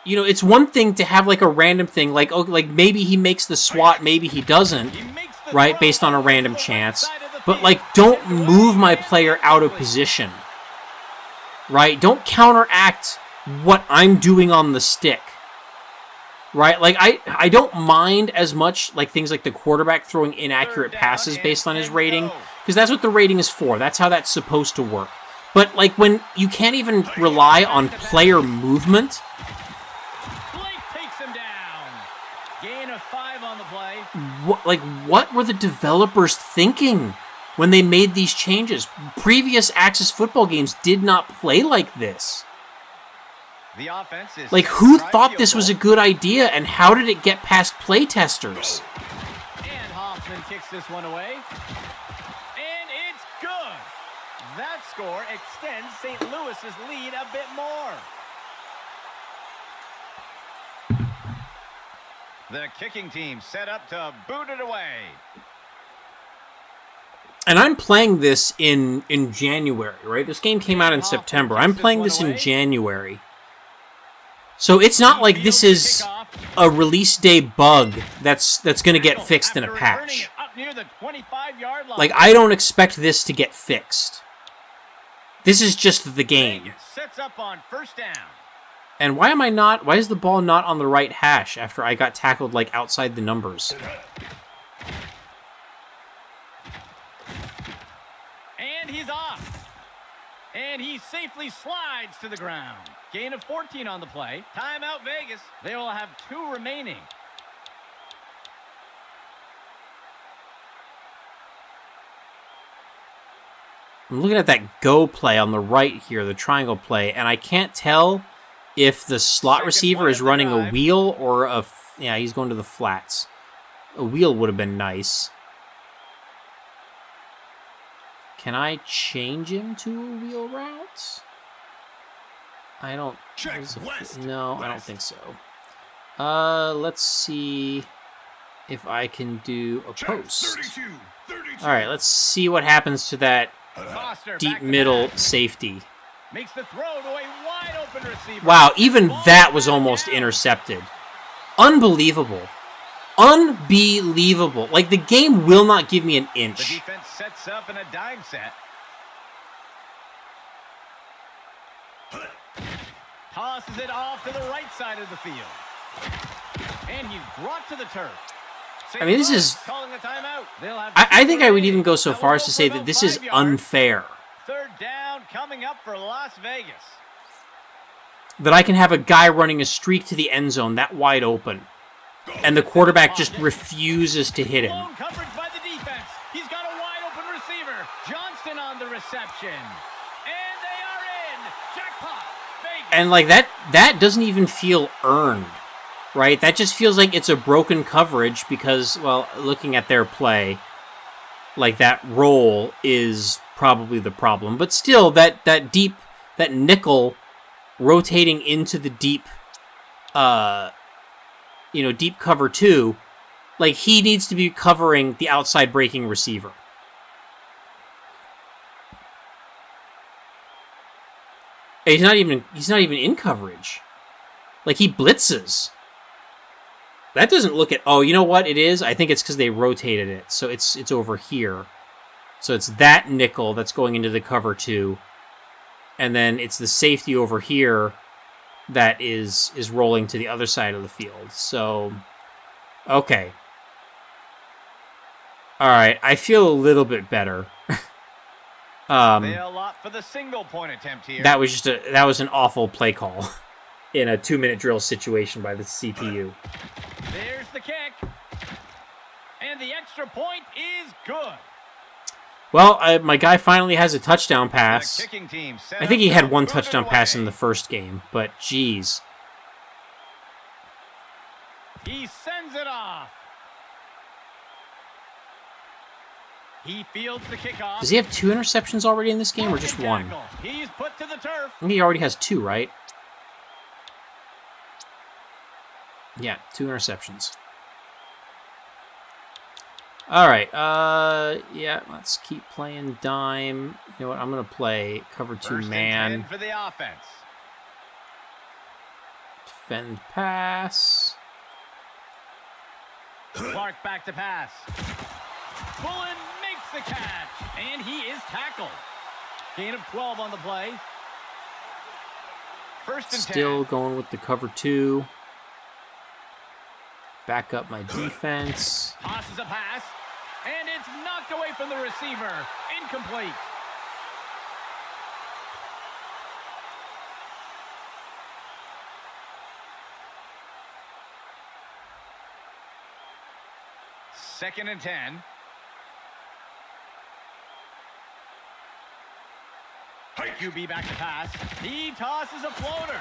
You know, it's one thing to have, like, a random thing, like, oh, like, maybe he makes the swat, maybe he doesn't, right, based on a random chance. But, like, don't move my player out of position. Right? Don't counteract what I'm doing on the stick. Right? Like, I don't mind as much, like, things like the quarterback throwing inaccurate passes based on his rating, because that's what the rating is for. That's how that's supposed to work. But, like, when you can't even rely on player movement... Gain of 5 on the play. What were the developers thinking when they made these changes? Previous Axis football games did not play like this. The offense is like, who thought this was a good idea, and how did it get past play testers? And Hoffman kicks this one away. And it's good. That score extends St. Louis's lead a bit more. The kicking team set up to boot it away. And I'm playing this in January, right? This game came out in September. I'm playing this in January. So it's not like this is a release day bug that's going to get fixed in a patch. Like, I don't expect this to get fixed. This is just the game. Sets up on first down. And why is the ball not on the right hash after I got tackled, like, outside the numbers? And he's off. And he safely slides to the ground. Gain of 14 on the play. Timeout Vegas. They will have 2 remaining. I'm looking at that go play on the right here, the triangle play, and I can't tell if the slot receiver is running a wheel or a... Yeah, he's going to the flats. A wheel would have been nice. Can I change him to a wheel route? I don't... No, I don't think so. Let's see if I can do a post. All right, let's see what happens to that deep middle safety. Makes the throw to a wide open receiver. Wow, even that was almost intercepted. Unbelievable. Unbelievable. Like, the game will not give me an inch. The defense sets up in a dime set. Tosses it off to the right side of the field. And he's brought to the turf. I mean, this is... Calling a timeout. I think I would even go so far as to say that this is unfair. Third down coming up for Las Vegas. that I can have a guy running a streak to the end zone that wide open, and the quarterback just refuses to hit him. Blown coverage by the defense. He's got a wide open receiver. Johnston on the reception. And they are in. Jackpot. Vegas. And like that doesn't even feel earned, right? That just feels like it's a broken coverage because, well, looking at their play, like that roll is probably the problem. But still, that nickel rotating into the deep, deep cover 2, like he needs to be covering the outside breaking receiver. And he's not even in coverage. Like he blitzes. That doesn't look at. Oh, you know what it is? I think it's because they rotated it, so it's over here. So it's that nickel that's going into the cover 2. And then it's the safety over here that is rolling to the other side of the field. So, okay. All right, I feel a little bit better. They'll opt for the single point attempt here. That was an awful play call in a 2-minute drill situation by the CPU. There's the kick. And the extra point is good. Well, my guy finally has a touchdown pass. The kicking team set I think he had up one to touchdown move pass away. in the first game, but geez. He sends it off. He fields the kickoff. Does he have 2 interceptions already in this game, or just Broken 1? tackle. He's put to the turf. I think he already has 2, right? Yeah, 2 interceptions. All right, yeah, let's keep playing dime. You know what, I'm going to play cover 2 First and man. 10 for the offense. Defend pass. Clark back to pass. Bullen makes the catch, and he is tackled. Gain of 12 on the play. First and Still 10. going with the cover 2. Back up my defense. Tosses a pass, and it's knocked away from the receiver. Incomplete. Second and 10. QB back to pass. He tosses a floater.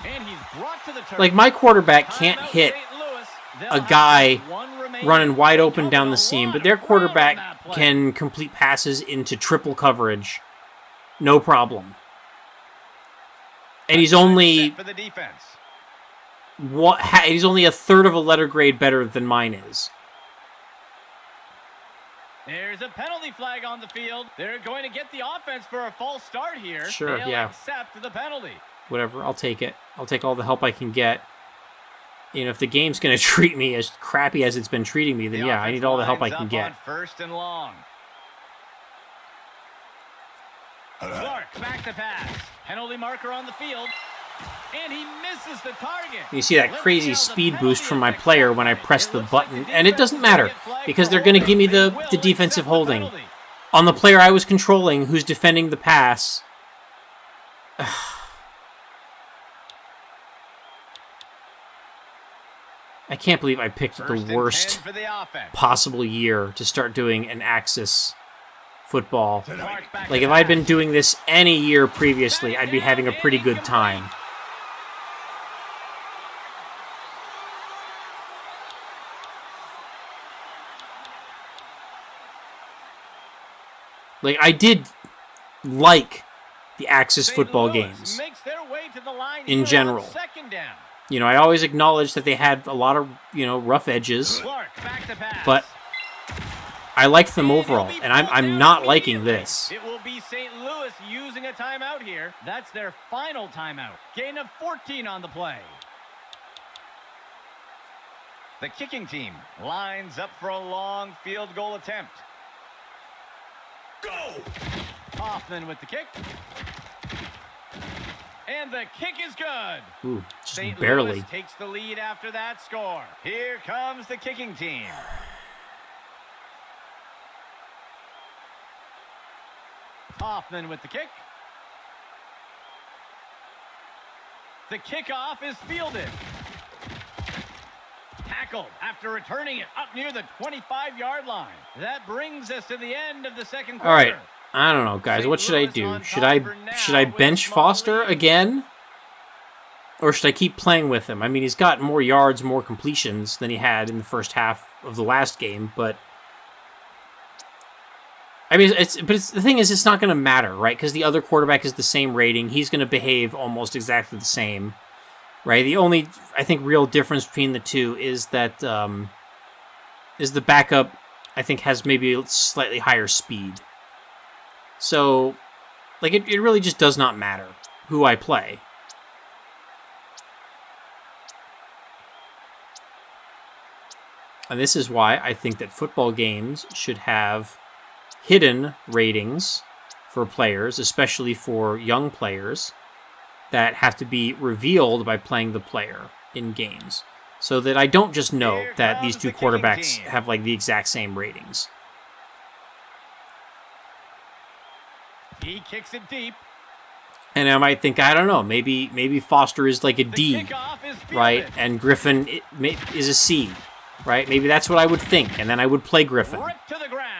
And he's brought to the turf. Like, my quarterback can't Timeout, hit St. Louis. They'll a have guy one remaining. running wide open Covered down a the seam, lot but their of ground on quarterback that play. can complete passes into triple coverage. No problem. And he's only Set for the defense. he's only a third of a letter grade better than mine is. There's a penalty flag on the field. They're going to get the offense for a false start here. Sure, They'll yeah. accept the penalty. Whatever, I'll take it. I'll take all the help I can get. You know, if the game's going to treat me as crappy as it's been treating me, then The yeah, I offense need all the help I lines can up get. on first and long. Clark back to pass. Penalty marker on the field. And he misses the target. You see that Let's crazy see how the speed penalty boost from my affects player that when I play. press It the looks like button, the and it defense doesn't is gonna matter get flagged because for they're going to give me holding. the They will defensive accept the holding. penalty. On the player I was controlling who's defending the pass. I can't believe I picked First the and 10 worst for the offense. possible year to start doing an Axis football. Clark back Like, to if I'd pass. been doing this any year previously, I'd be having a pretty good time. Like, I did like the Axis St. football Louis games. makes their way to the line in here on general. second down. You know, I always acknowledged that they had a lot of, rough edges, Clark back to pass. but I liked them And overall, he'll be and pulled I'm down not liking immediately. this. It will be St. Louis using a timeout here. That's their final timeout. Gain of 14 on the play. The kicking team lines up for a long field goal attempt. Go! Hoffman with the kick. And the kick is good. Ooh, just St. barely. Louis takes the lead after that score. Here comes the kicking team. Hoffman with the kick. The kickoff is fielded. Tackled after returning it up near the 25-yard line. That brings us to the end of the second quarter. All right. I don't know, guys. What should I do? Should I bench Foster again? Or should I keep playing with him? I mean, he's got more yards, more completions than he had in the first half of the last game, but I mean, the thing is, it's not going to matter, right? Because the other quarterback is the same rating. He's going to behave almost exactly the same, right? The only, I think, real difference between the two is that is the backup, I think, has maybe a slightly higher speed. So, like, it really just does not matter who I play. And this is why I think that football games should have hidden ratings for players, especially for young players, that have to be revealed by playing the player in games. So that I don't just know that these two quarterbacks have like the exact same ratings. He kicks it deep. And I might think, I don't know, maybe Foster is like a D, right? And Griffin is a C, right? Maybe that's what I would think, and then I would play Griffin. Ripped to the ground.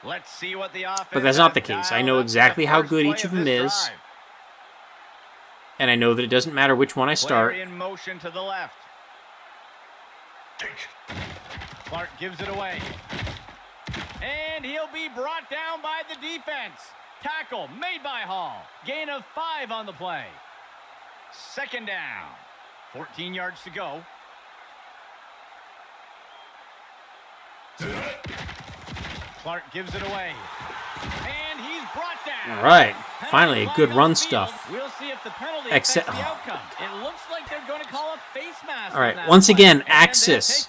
Let's see what the offense. But that's not the case. I know exactly how good each of them is. And I know that it doesn't matter which one I start. In motion to the left. Clark gives it away. And he'll be brought down by the defense. Tackle made by Hall. Gain of 5 on the play. Second down. 14 yards to go. Clark gives it away. And he's brought down. All right. Finally, a good run stuff. We'll see if the penalty affects the outcome. It looks like they're going to call a face mask. All right. Once again, Axis,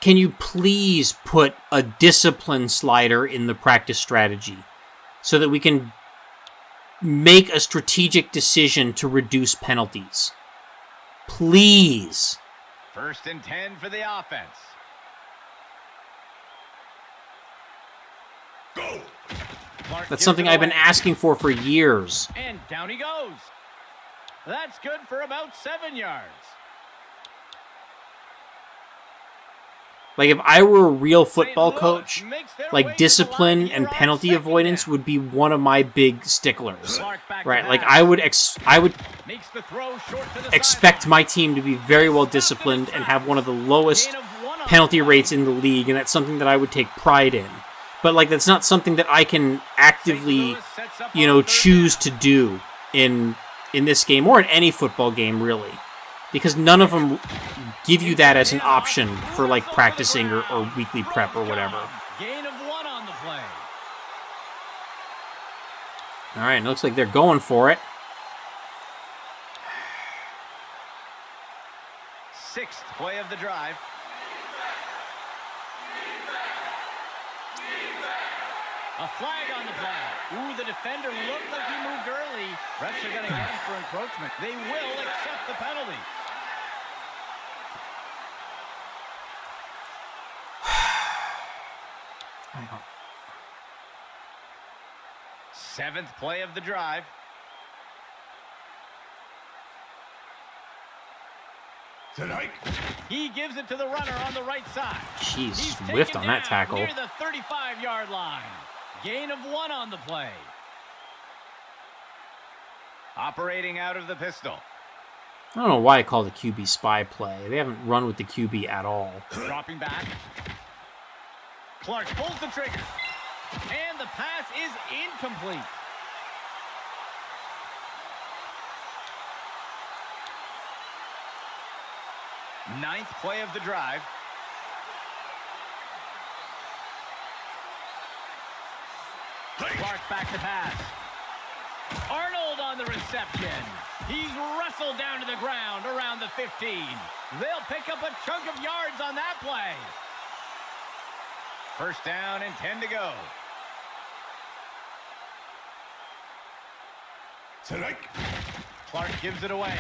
can you please put a discipline slider in the practice strategy so that we can make a strategic decision to reduce penalties? Please. 1st and 10 for the offense. Go. That's something I've been asking for years. And down he goes. That's good for about 7 yards. Like, if I were a real football coach, like, discipline and penalty avoidance would be one of my big sticklers, right? Like, I would expect my team to be very well disciplined and have one of the lowest penalty rates in the league, and that's something that I would take pride in. But, like, that's not something that I can actively, choose to do in this game or in any football game, really. Because none of them give you that as an option for, like, practicing or weekly prep or whatever. Gain of 1 on the play. All right, it looks like they're going for it. 6th play of the drive. A flag on the play. Ooh, the defender looked like he moved early. Refs are going to get him for encroachment. They will accept the penalty. Seventh play of the drive. He gives it to the runner on the right side. Jeez, whiffed on that tackle. Near the 35-yard line. Gain of 1 on the play. Operating out of the pistol. I don't know why I call the QB spy play. They haven't run with the QB at all. Dropping back. Clark pulls the trigger. And the pass is incomplete. Ninth play of the drive. Clark back to pass. Arnold on the reception. He's wrestled down to the ground around the 15. They'll pick up a chunk of yards on that play. 1st down and 10 to go. Clark gives it away.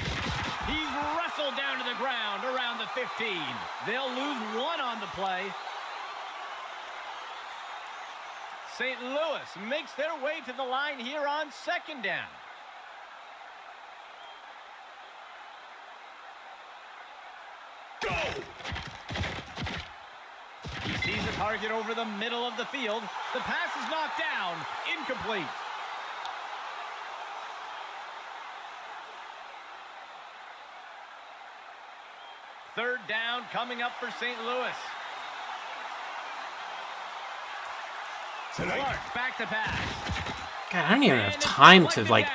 He's wrestled down to the ground around the 15. They'll lose 1 on the play. St. Louis makes their way to the line here on 2nd down. Go! He sees a target over the middle of the field. The pass is knocked down. Incomplete. Third down coming up for St. Louis. Clark back to pass. God, I don't even have time to, like,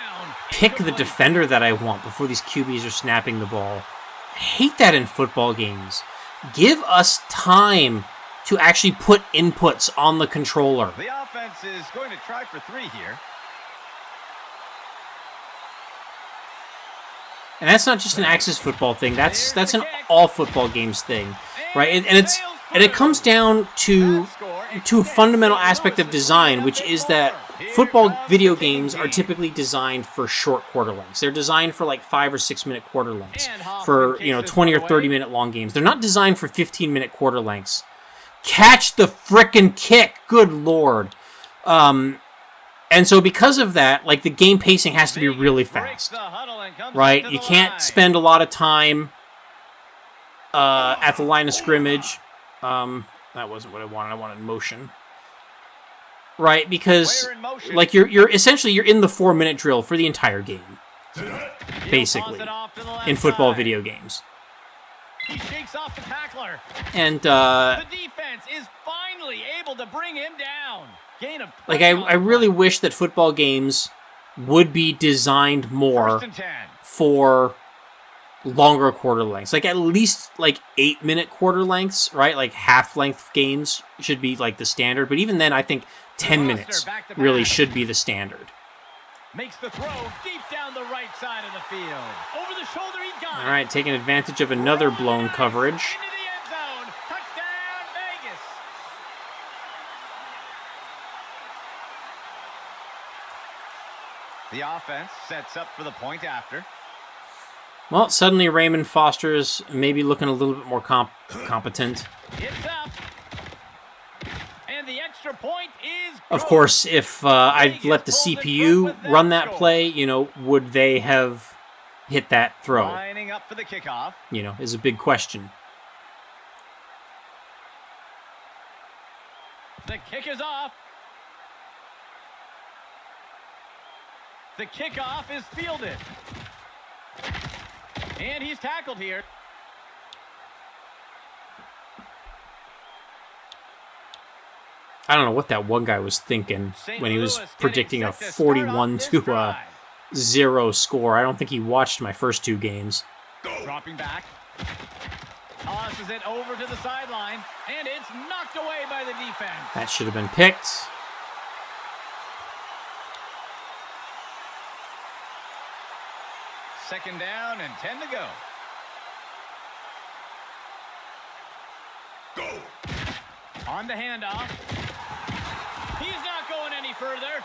pick the defender that I want before these QBs are snapping the ball. I hate that in football games. Give us time to actually put inputs on the controller. The offense is going to try for 3 here. And that's not just an Axis football thing. That's an all football games thing, right? And it comes down to a fundamental aspect of design, which is that football video games are typically designed for short quarter lengths. They're designed for like 5 or 6 minute quarter lengths, for 20 or 30 minute long games. They're not designed for 15-minute quarter lengths. Catch the frickin' kick, good lord. And so because of that, like, the game pacing has to be really fast, right? You can't spend a lot of time at the line of scrimmage. That wasn't what I wanted. I wanted motion. Right, because like you're essentially you're in the 4-minute drill for the entire game, basically, in football video games. He shakes off the tackler. And the defense is finally able to bring him down. Gain of like I really wish that football games would be designed more for longer quarter lengths, like at least like 8-minute quarter lengths, right? Like half-length games should be like the standard, but even then, I think 10 minutes really should be the standard. Makes the throw deep down the right side of the field. Over the shoulder, he got it. All right, taking advantage of another blown coverage. Into the end zone. Touchdown, Vegas. The offense sets up for the point after. Well, suddenly Raymond Foster is maybe looking a little bit more competent. It's up. And the extra point is Of course, if I'd let the CPU run that play, would they have hit that throw? Lining up for the kickoff. Is a big question. The kick is off. The kickoff is fielded. And he's tackled here. I don't know what that one guy was thinking when he was predicting a 41-0 score. I don't think he watched my first 2 games. Dropping back. Tosses it over to the sideline. And it's knocked away by the defense. That should have been picked. Second down and 10 to go. Go. On the handoff. He's not going any further.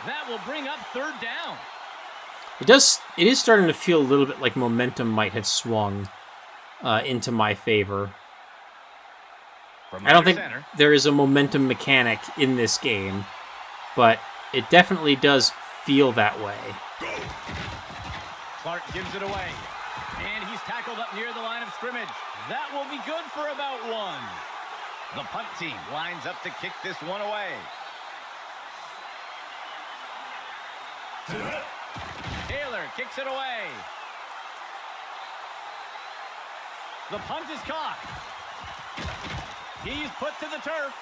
That will bring up 3rd down. It is starting to feel a little bit like momentum might have swung into my favor. I don't think there is a momentum mechanic in this game, but it definitely does feel that way. Go. Clark gives it away. And he's tackled up near the line of scrimmage. That will be good for about 1. The punt team lines up to kick this one away. Taylor kicks it away. The punt is caught. He's put to the turf.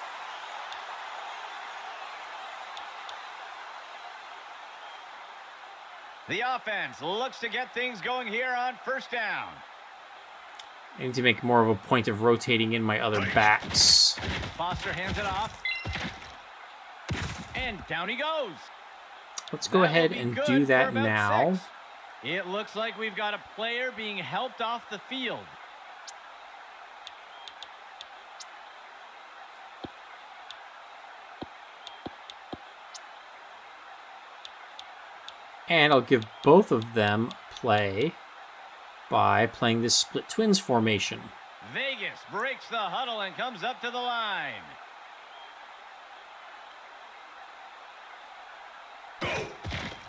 The offense looks to get things going here on 1st down. I need to make more of a point of rotating in my other backs. Foster hands it off. And down he goes. Let's go ahead and do that now. 6. It looks like we've got a player being helped off the field. And I'll give both of them play by playing this split twins formation. Vegas breaks the huddle and comes up to the line.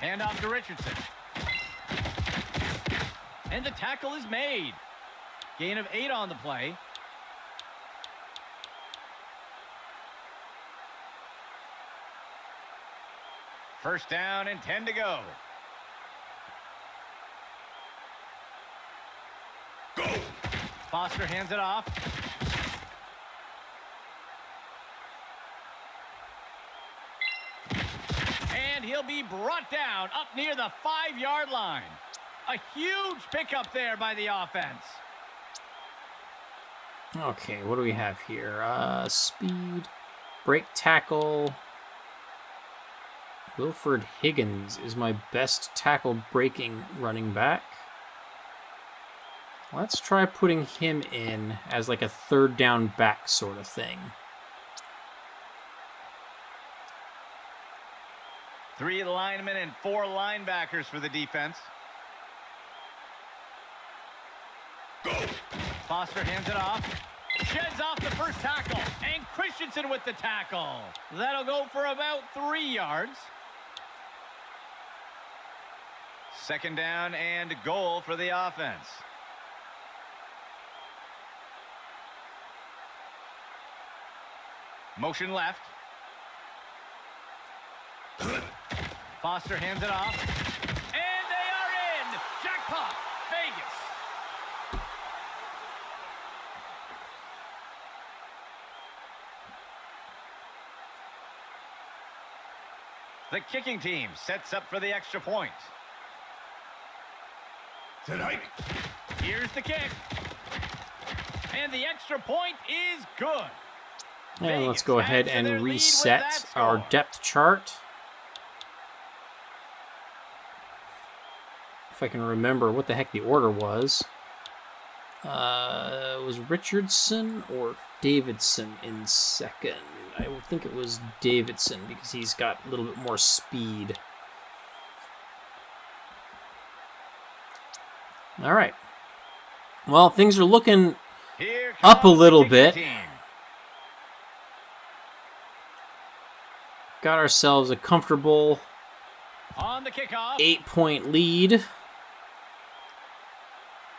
Hand off to Richardson. And the tackle is made. Gain of 8 on the play. First down and 10 to go. Go! Foster hands it off. And he'll be brought down up near the 5-yard line. A huge pickup there by the offense. Okay, what do we have here? Speed, break tackle. Wilford Higgins is my best tackle breaking running back. Let's try putting him in as like a third down back sort of thing. 3 linemen and 4 linebackers for the defense. Go! Foster hands it off. Sheds off the first tackle. And Christensen with the tackle. That'll go for about 3 yards. Second down and goal for the offense. Motion left. Foster hands it off. And they are in! Jackpot! Vegas! The kicking team sets up for the extra point. Here's the kick. And the extra point is good. And let's go ahead and reset our depth chart. If I can remember what the heck the order was. Was Richardson or Davidson in second? I would think it was Davidson because he's got a little bit more speed. All right. Well, things are looking up a little bit. Got ourselves a comfortable on the kickoff. 8-point lead.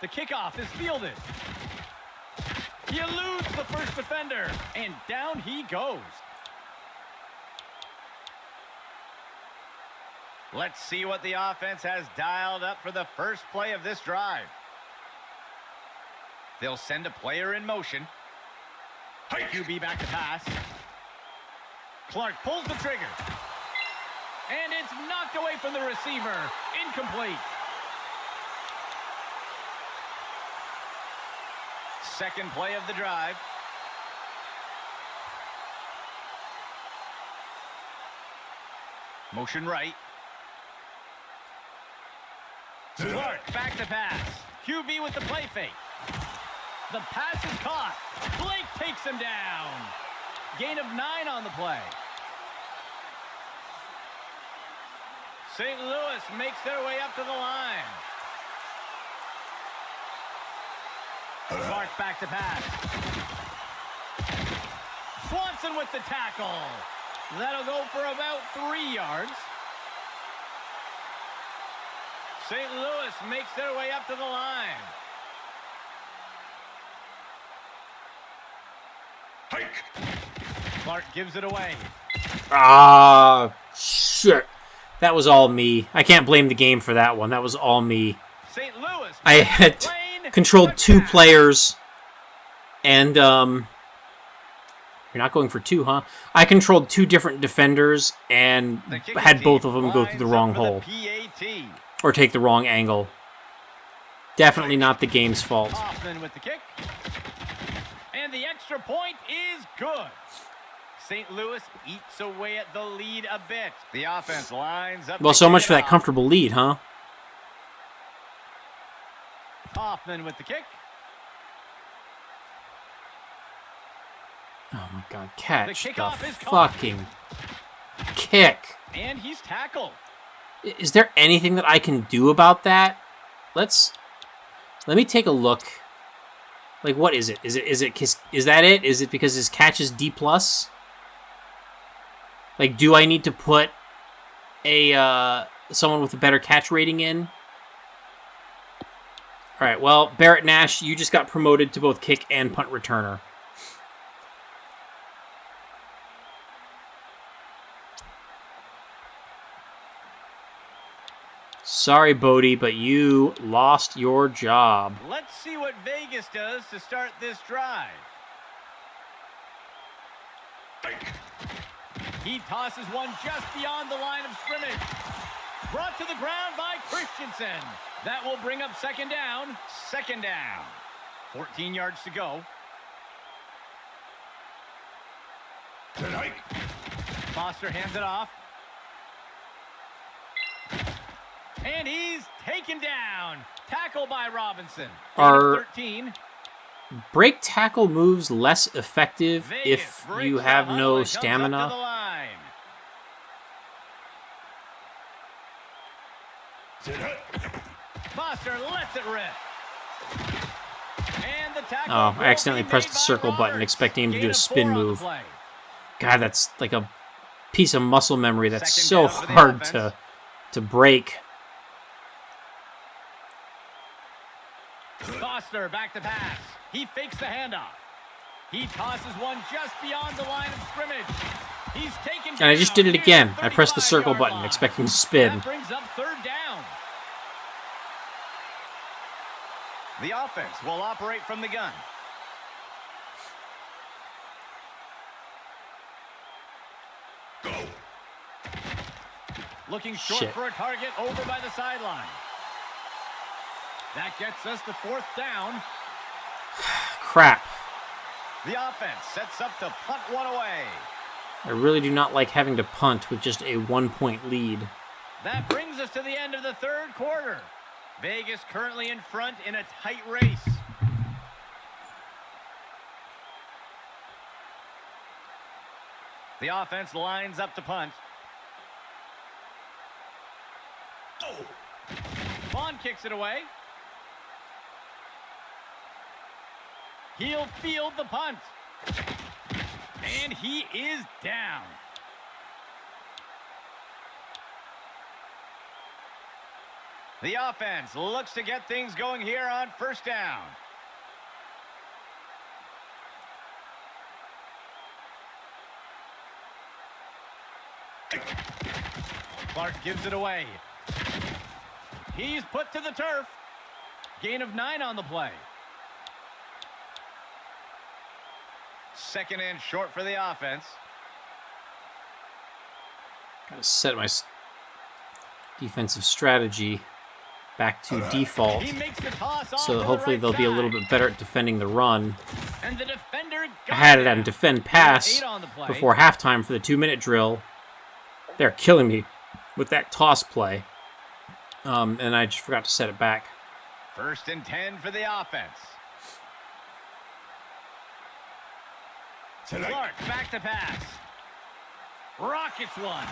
The kickoff is fielded. He eludes the first defender, and down he goes. Let's see what the offense has dialed up for the first play of this drive. They'll send a player in motion. QB back to pass. Clark pulls the trigger. And it's knocked away from the receiver. Incomplete. Second play of the drive. Motion right. Clark back to pass. QB with the play fake. The pass is caught. Blake takes him down. Gain of 9 on the play. St. Louis makes their way up to the line. Clark back to pass. Swanson with the tackle. That'll go for about 3 yards. St. Louis makes their way up to the line. Clark gives it away. Ah, shit. That was all me. I can't blame the game for that one. That was all me. St. Louis. I had controlled 2 players, and you're not going for 2, huh? I controlled 2 different defenders and had both of them go through the wrong hole or take the wrong angle. Definitely not the game's fault. Hoffman with the kick. And the extra point is good. St. Louis eats away at the lead a bit. The offense lines up. Well, so much for that comfortable lead, huh? Hoffman with the kick. Oh my God! Catch the fucking kick. And he's tackled. Is there anything that I can do about that? Let me take a look. Like, what is it? Is that it? Is it because his catch is D+? Like, do I need to put a someone with a better catch rating in. All right, well, Barrett Nash, you just got promoted to both kick and punt returner. Sorry, Bodie, but you lost your job. Let's see what Vegas does to start this drive. He tosses one just beyond the line of scrimmage. Brought to the ground by Christensen. That will bring up second down. Second down. 14 yards to go. Tonight. Foster hands it off. And he's taken down. Tackle by Robinson. Are 13. break tackle moves less effective Vegas if breaks you the have huddle no and comes up to the stamina? line. Foster lets it rip. And the tackle Oh, I will accidentally be pressed made the by circle button Roberts. expecting him to do Gain a of spin 4 on the move. play. God, that's like a piece of muscle memory that's Second so down for the hard offense. to break. Foster back to pass. He fakes the handoff. He tosses one just beyond the line of scrimmage. He's taken And I just did it down again. near I pressed the circle 35-yard button line. expecting to spin. That brings up third down. The offense will operate from the gun. Go. Looking short Shit. for a target over by the sideline. That gets us to fourth down. Crap. The offense sets up to punt one away. I really do not like having to punt with just a 1-point lead. That brings us to the end of the third quarter. Vegas currently in front in a tight race. The offense lines up to punt. Oh. Vaughn kicks it away. He'll field the punt. And he is down. The offense looks to get things going here on first down. Clark gives it away. He's put to the turf. Gain of 9 on the play. Second and short for the offense. Gotta set my defensive strategy back to default, He makes the toss off so to the hopefully right they'll be a little side. bit better at defending the run. And the defender I got had it him. on defend pass 8 on the play. before halftime for the 2-minute drill. They're killing me with that toss play. And I just forgot to set it back. First and 10 for the offense. Clark back to pass. Rockets one.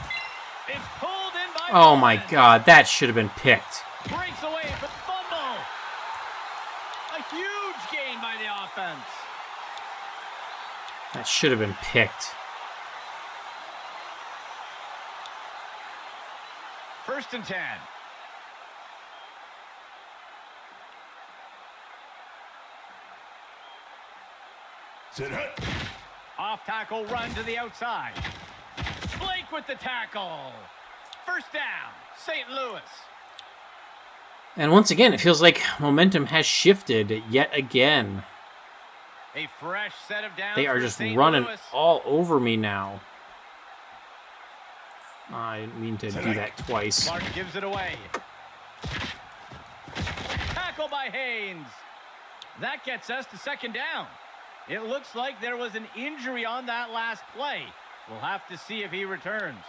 It's pulled in by Oh my Vaughn. god, that should have been picked. Breaks away but fumble. A huge gain by the offense. That should have been picked. First and 10. Off tackle run to the outside. Blake with the tackle. First down, St. Louis. And once again, it feels like momentum has shifted yet again. A fresh set of downs. They are for just St. running Louis. all over me now. I didn't mean to do that twice. Clark gives it away. Tackle by Haynes. That gets us to second down. It looks like there was an injury on that last play. We'll have to see if he returns.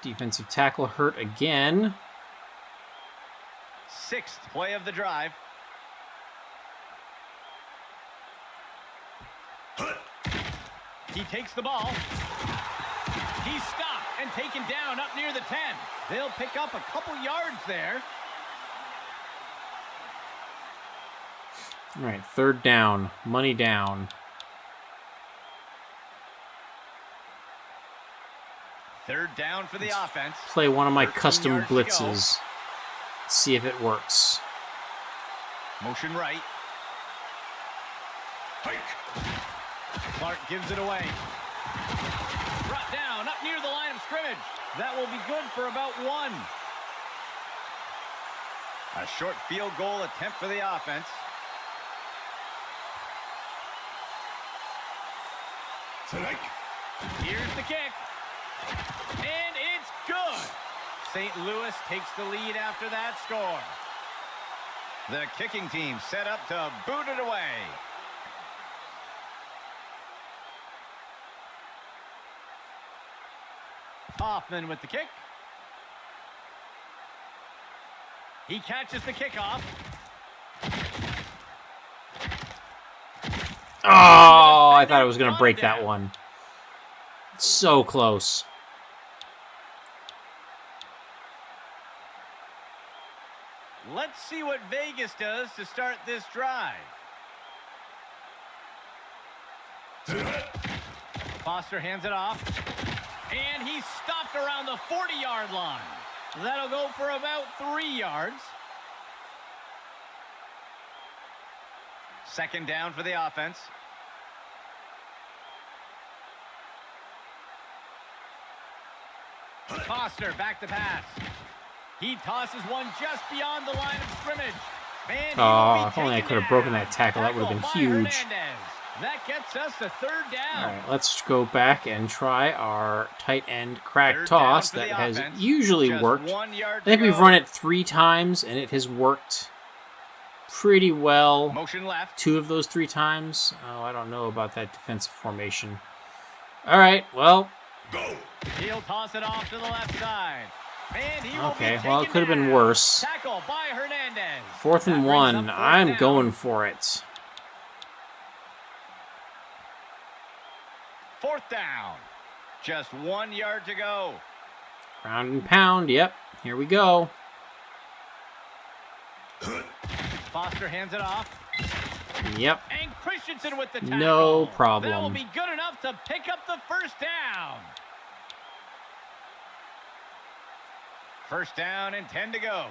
Defensive tackle hurt again. Sixth play of the drive. He takes the ball. He's stopped and taken down up near the 10. They'll pick up a couple yards there. All right, third down. Money down. Third down for the offense. Play one of my 13 custom yards to go. blitzes. See if it works. Motion right. Clark gives it away. Brought down up near the line of scrimmage. That will be good for about 1. A short field goal attempt for the offense. Here's the kick. And it's good. St. Louis takes the lead after that score. The kicking team set up to boot it away. Hoffman with the kick. He catches the kickoff. Oh, I thought I was going to break that one. So close. Let's see what Vegas does to start this drive. Foster hands it off. And he's stopped around the 40-yard line. That'll go for about 3 yards. Second down for the offense. Foster back to pass. He tosses one just beyond the line of scrimmage. And Oh, if only I could have broken that tackle. That would have been huge. Hernandez. That gets us to third down. All right, let's go back and try our tight end crack Third toss down for that the has offense. usually Just worked. 1 yard I think to we've go. run it 3 times, and it has worked pretty well. Motion left. 2 of those 3 times. Oh, I don't know about that defensive formation. All right, well, He'll toss it off to the left side. And he will okay, be well, it taken could have been down. worse. Tackle by Hernandez. 4th and That brings 1. up fourth I'm down. going for it. 4th down. Just 1 yard to go. Ground and pound. Yep, here we go. Foster hands it off. Yep. And Christensen with the tackle. No problem. That will be good enough to pick up the first down. First down and 10 to go.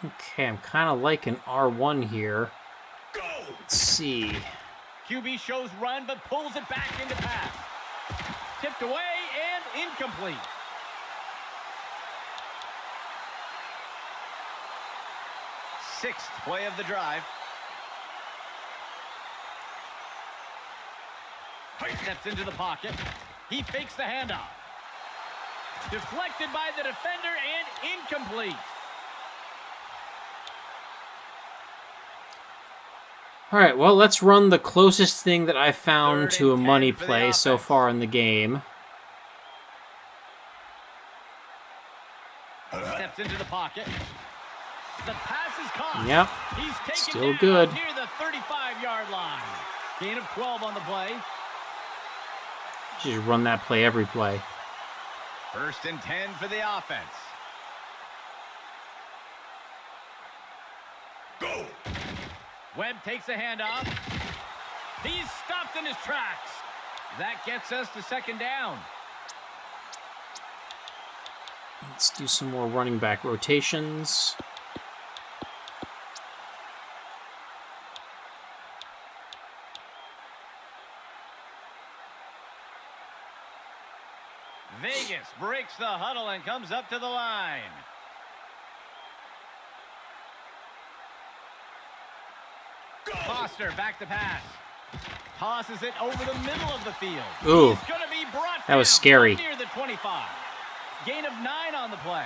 Okay, I'm kind of liking R1 here. Let's see. QB shows run, but pulls it back into pass. Tipped away and incomplete. Sixth play of the drive. Steps into the pocket. He fakes the handoff. Deflected by the defender and incomplete. All right, well, let's run the closest thing that I found 3rd to a and 10 money for the play so offense. far in the game. Steps into the pocket. The pass is caught. Yep, He's taken still down good. near the 35-yard line. Gain of 12 on the play. Just run that play every play. 1st and 10 for the offense. Go. Webb takes a handoff. He's stopped in his tracks. That gets us to 2nd down. Let's do some more running back rotations. Vegas breaks the huddle and comes up to the line. Foster back to pass. Tosses it over the middle of the field. Ooh, He's gonna be brought that was down scary. near the 25. Gain of 9 on the play.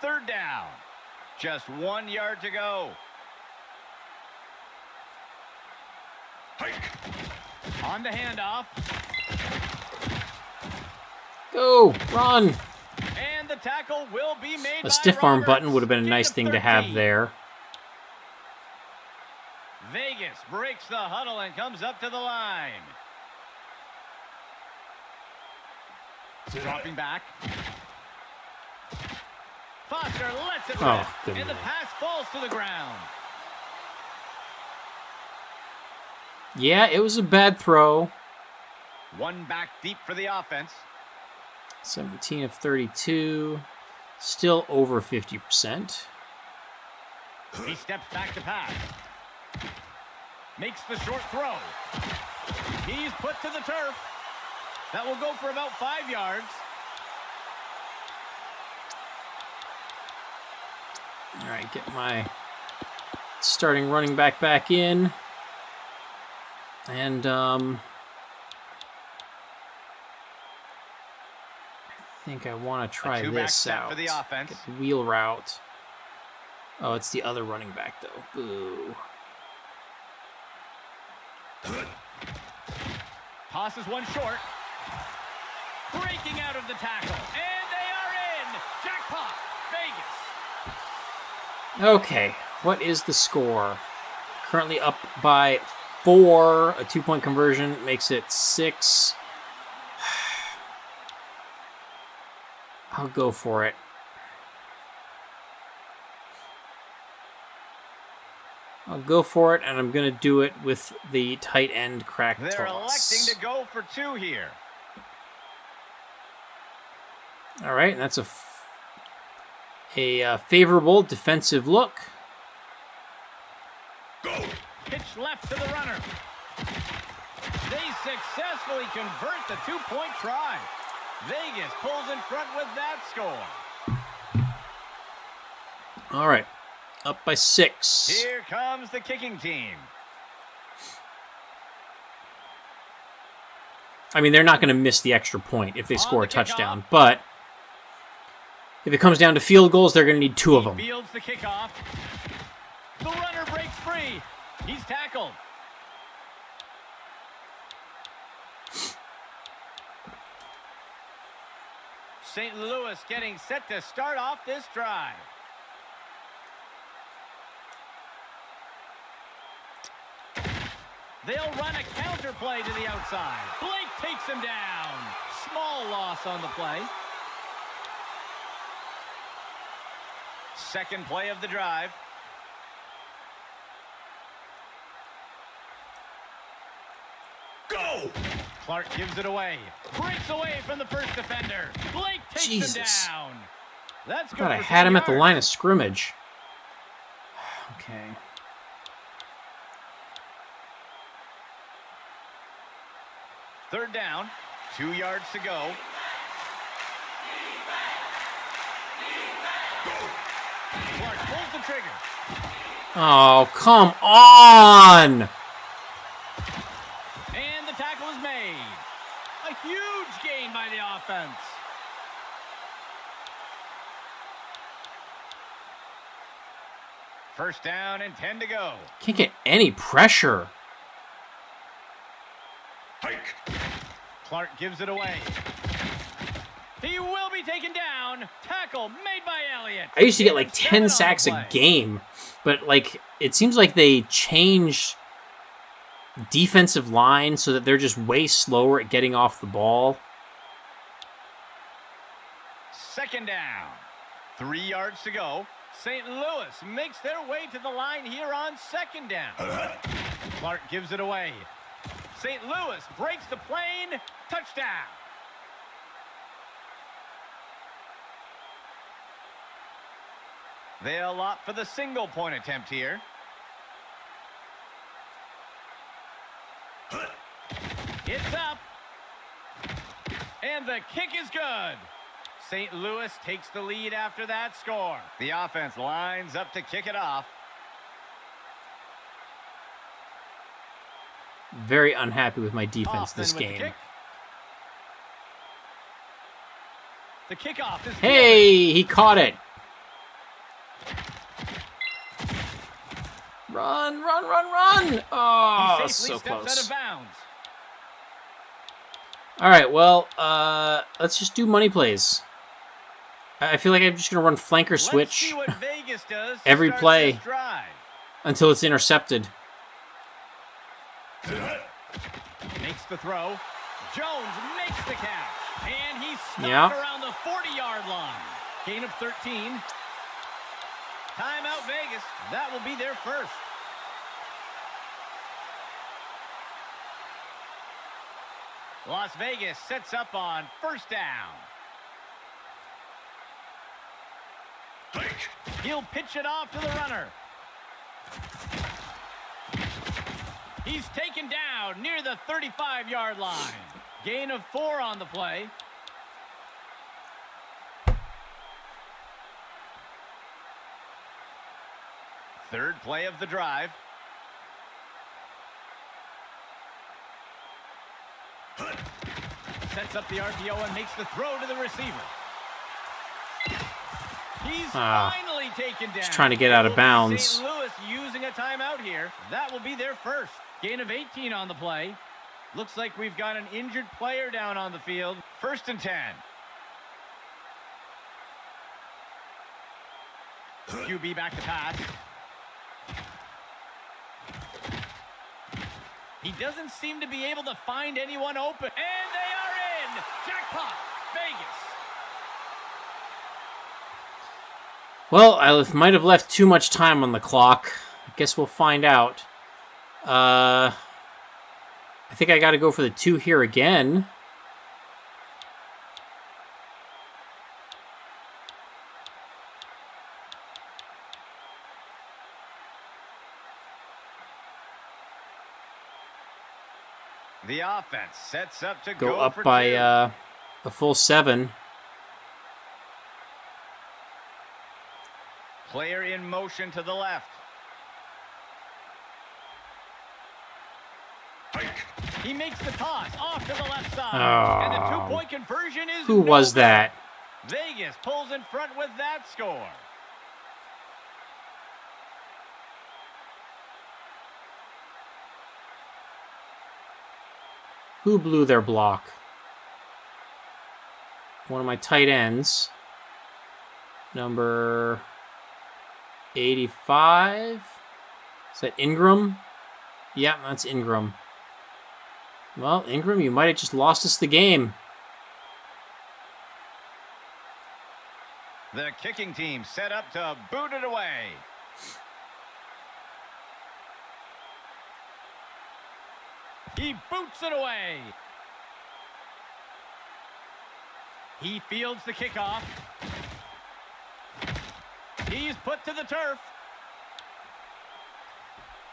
Third down. Just 1 yard to go. On the handoff. Go, run. And the tackle will be made by A stiff arm Roberts. button would have been a Gain nice of thing to have 13. there. Vegas breaks the huddle and comes up to the line. Dropping back. Foster lets it Oh, rip, good and the move. pass falls to the ground. Yeah, it was a bad throw. One back deep for the offense. 17 of 32. Still over 50%. He steps back to pass. Makes the short throw. He's put to the turf. That will go for about 5 yards. All right, get my starting running back in. And I think I want to try this out. For the offense. Get the wheel route. Oh, it's the other running back, though. Boo. Tosses one short. Breaking out of the tackle. And they are in. Jackpot. Vegas. Okay, what is the score? Currently up by 4. A 2-point conversion makes it 6. I'll go for it. I'll go for it, and I'm going to do it with the tight end crack toss. They're electing to go for 2 here. All right, and that's a favorable defensive look. Go. Pitch left to the runner. They successfully convert the 2-point try. Vegas pulls in front with that score. All right, up by 6. Here comes the kicking team. I mean, they're not going to miss the extra point if they score a touchdown, but if it comes down to field goals, they're going to need 2 of them. Fields the kickoff. The runner breaks free. He's tackled. St. Louis getting set to start off this drive. They'll run a counter play to the outside. Blake takes him down. Small loss on the play. Second play of the drive. Go! Clark gives it away. Breaks away from the first defender. Blake takes him down. That's good. God, I had him at the line of scrimmage. Okay. Third down. 2 yards to go. Clark pulls the trigger. Oh, come on! And the tackle is made. A huge gain by the offense. First down and 10 to go. Can't get any pressure. Hike. Clark gives it away. He will be taken down. Tackle made by Elliott. I used to get like 10 sacks a game, but like it seems like they changed defensive line so that they're just way slower at getting off the ball. Second down. 3 yards to go. St. Louis makes their way to the line here on second down. Clark gives it away. St. Louis breaks the plane. Touchdown. They'll opt for the single-point attempt here. It's up. And the kick is good. St. Louis takes the lead after that score. The offense lines up to kick it off. Very unhappy with my defense this Austin with game. The kickoff is Hey, he caught it. Run, run, run, run. Oh, he safely so steps close. out of bounds. All right, well, let's just do money plays. I feel like I'm just going to run flanker Let's switch see what Vegas does to every start play this drive. until it's intercepted. Makes the throw. Jones makes the catch. And he's stopped Yeah. around the 40-yard line. Gain of 13. Timeout Vegas. That will be their first. Las Vegas sets up on first down. He'll pitch it off to the runner. He's taken down near the 35-yard line. Gain of 4 on the play. Third play of the drive. Sets up the RPO and makes the throw to the receiver. He's finally taken down. Just trying to get out of bounds. St. Louis using a timeout here. That will be their first. Gain of 18 on the play. Looks like we've got an injured player down on the field. First and 10. QB back to pass. He doesn't seem to be able to find anyone open. And they are in. Jackpot. Vegas. Well, I might have left too much time on the clock. I guess we'll find out. I think I got to go for the 2 here again. The offense sets up to Go go up for by 2. a full 7. Player in motion to the left. He makes the toss off to the left side. And the 2-point conversion is Who was that? Vegas pulls in front with that score. Who blew their block? One of my tight ends. Number 85? Is that Ingram? Yeah, that's Ingram. Well, Ingram, you might have just lost us the game. The kicking team set up to boot it away. He boots it away. He fields the kickoff. He's put to the turf.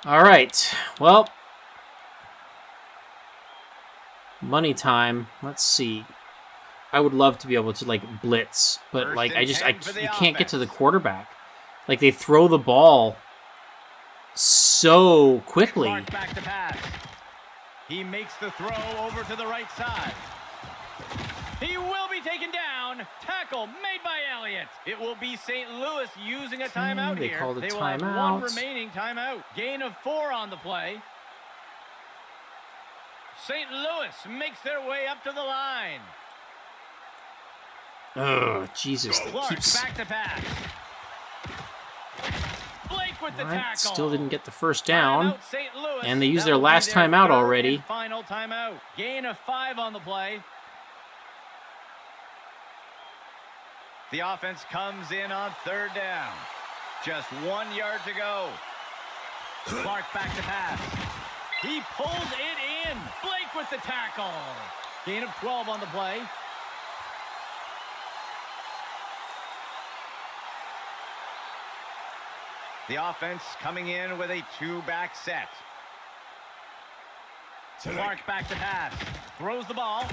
All right. Well, money time. Let's see. I would love to be able to like blitz, but First like and 10 you can't get to the quarterback. Like they throw the ball so quickly. Clark back to pass. He makes the throw over to the right side. He will be taken down. Tackle made by Elliott. It will be St. Louis using a timeout They here. called a They will timeout. have 1 remaining timeout. Gain of 4 on the play. St. Louis makes their way up to the line. Oh, Jesus. That Clark keeps... back to pass. Blake with the All right, tackle. still didn't get the first down. Timeout, St. Louis. And they used That their will be last timeout third already. and final timeout. Gain of 5 on the play. The offense comes in on 3rd down. Just 1 yard to go. Clark back to pass. He pulls it in. Blake with the tackle. Gain of 12 on the play. The offense coming in with a 2-back set. Clark back to pass. Throws the ball.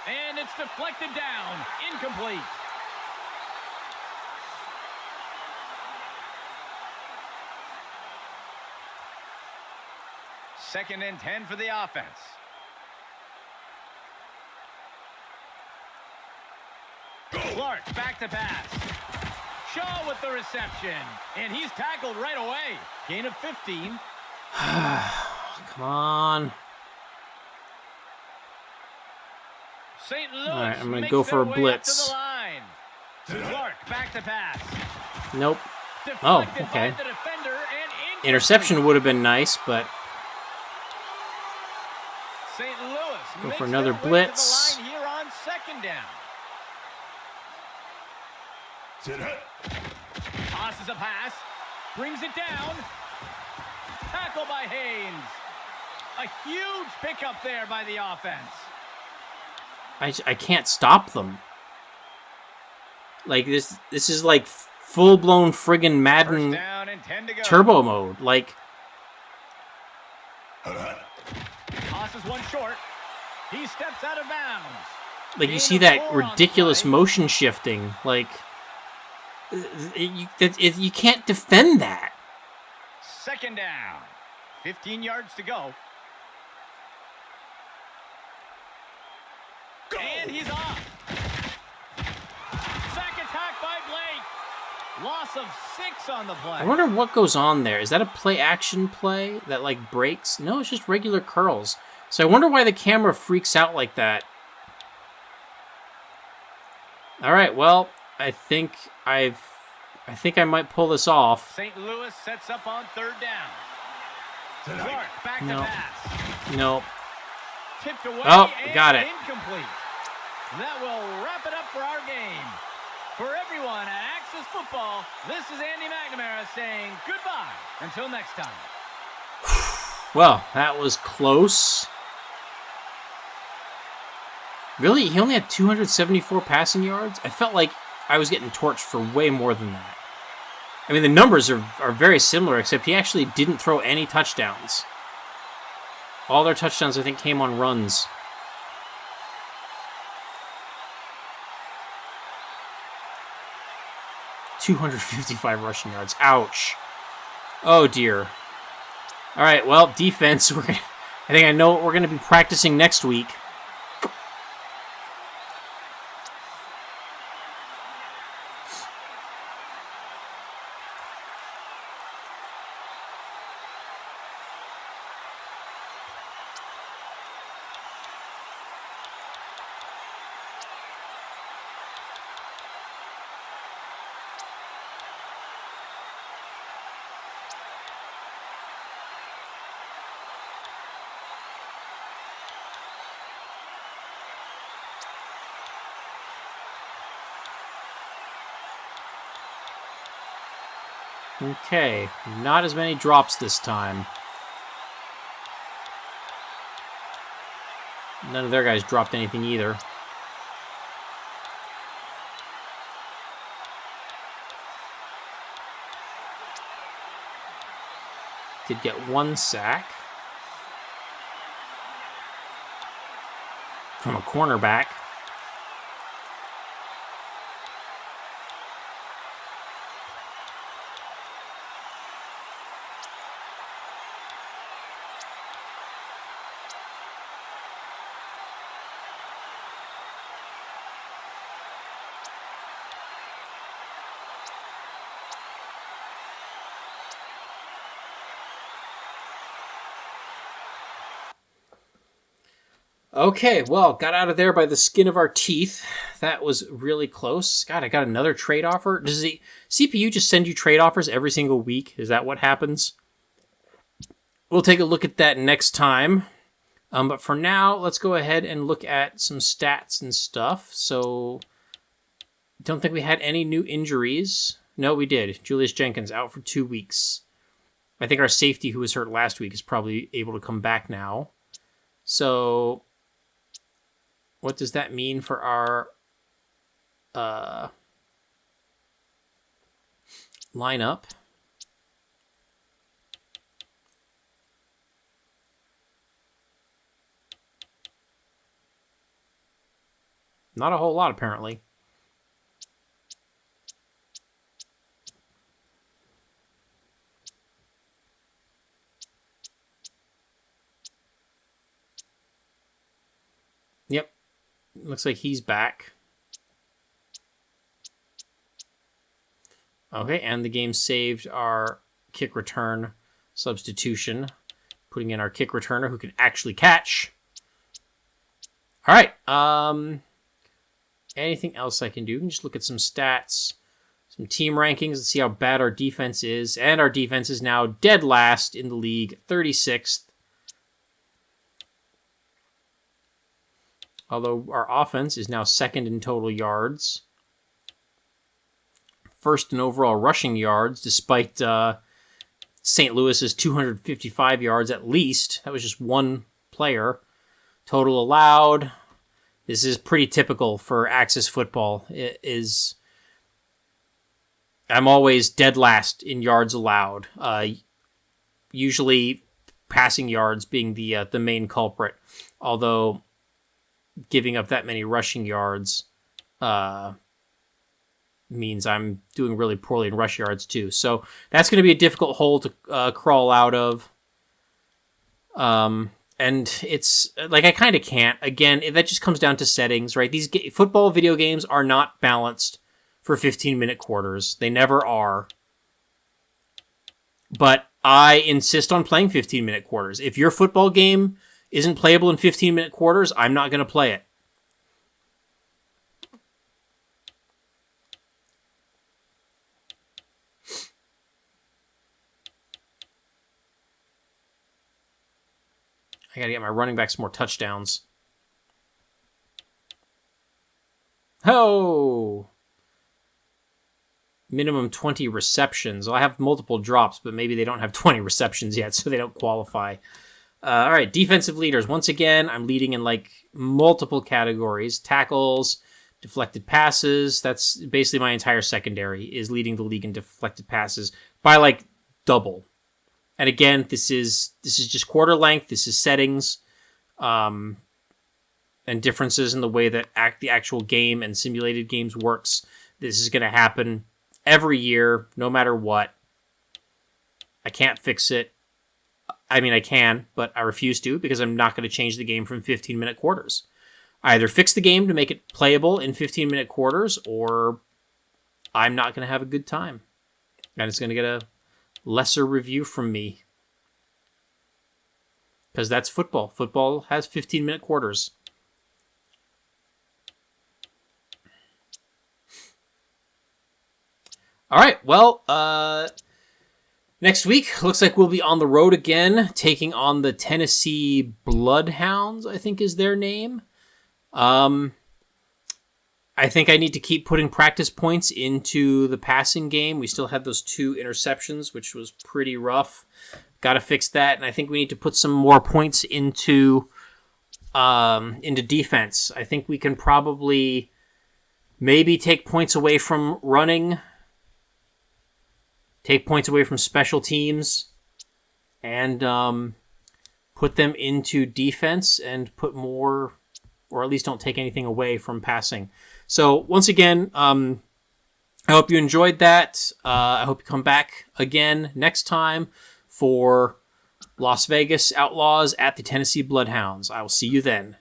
And it's deflected down. Incomplete. Second and 10 for the offense. Clark back to pass. Shaw with the reception. And he's tackled right away. Gain of 15. Come on. St. Louis. All right, I'm going to makes go for a their way up to blitz. the line. Clark back to pass. Nope. Oh, Deflected okay. by the defender and incomplete. Interception would have been nice, but St. Louis Go makes for another their way blitz. to the line here on 2nd down. Tosses misses a pass. Brings it down. Tackle by Haynes. A huge pickup there by the offense. I can't stop them. Like, this is like full-blown friggin' Madden turbo mode. Like, tosses one short. He steps out of bounds. Like, you see that ridiculous motion shifting. Like, you can't defend that. Second down. 15 yards to go. And he's off. Sack attack by Blake. Loss of 6 on the play. I wonder what goes on there. Is that a play-action play that, like, breaks? No, it's just regular curls. So I wonder why the camera freaks out like that. All right, well, I think I might pull this off. St. Louis sets up on third down. Clark back to pass. No. Tipped away. Oh, got it. Incomplete. That will wrap it up for our game. For everyone at Axis Football, this is Andy McNamara saying goodbye until next time. Well, that was close. Really? He only had 274 passing yards? I felt like I was getting torched for way more than that. I mean, the numbers are very similar, except he actually didn't throw any touchdowns. All their touchdowns, I think, came on runs. .255 rushing yards. Ouch. Oh, dear. All right, well, defense. I think I know what we're going to be practicing next week. Okay, not as many drops this time. None of their guys dropped anything either. Did get one sack from a cornerback. Okay, well, got out of there by the skin of our teeth. That was really close. God, I got another trade offer. Does the CPU just send you trade offers every single week? Is that what happens? We'll take a look at that next time. But for now, let's go ahead and look at some stats and stuff. So, don't think we had any new injuries. No, we did. Julius Jenkins out for 2 weeks. I think our safety, who was hurt last week, is probably able to come back now. So, what does that mean for our lineup? Not a whole lot, apparently. Yep. Looks like he's back. Okay, and the game saved our kick return substitution, putting in our kick returner who can actually catch. All right. Anything else I can do? You can just look at some stats, some team rankings, and see how bad our defense is. And our defense is now dead last in the league, 36th. Although our offense is now second in total yards, first in overall rushing yards, despite St. Louis's 255 yards at least. That was just one player. Total allowed. This is pretty typical for Axis football. It is. I'm always dead last in yards allowed. Usually passing yards being the main culprit. Although giving up that many rushing yards means I'm doing really poorly in rush yards too. So that's going to be a difficult hole to crawl out of. And it's like I kind of can't. Again, that just comes down to settings, right? These football video games are not balanced for 15-minute quarters. They never are. But I insist on playing 15-minute quarters. If your football game isn't playable in 15-minute quarters, I'm not going to play it. I got to get my running backs more touchdowns. Oh! Minimum 20 receptions. Well, I have multiple drops, but maybe they don't have 20 receptions yet, so they don't qualify. All right, defensive leaders. Once again, I'm leading in like multiple categories. Tackles, deflected passes. That's basically my entire secondary is leading the league in deflected passes by like double. And again, this is just quarter length. This is settings, and differences in the way that the actual game and simulated games works. This is going to happen every year, no matter what. I can't fix it. I mean, I can, but I refuse to because I'm not going to change the game from 15-minute quarters. I either fix the game to make it playable in 15-minute quarters, or I'm not going to have a good time. And it's going to get a lesser review from me. Because that's football. Football has 15-minute quarters. All right, well, next week, looks like we'll be on the road again, taking on the Tennessee Bloodhounds, I think is their name. I think I need to keep putting practice points into the passing game. We still had those 2 interceptions, which was pretty rough. Got to fix that, and I think we need to put some more points into defense. I think we can probably maybe take points away from running, take points away from special teams, and put them into defense and put more, or at least don't take anything away from passing. So once again, I hope you enjoyed that. I hope you come back again next time for Las Vegas Outlaws at the Tennessee Bloodhounds. I will see you then.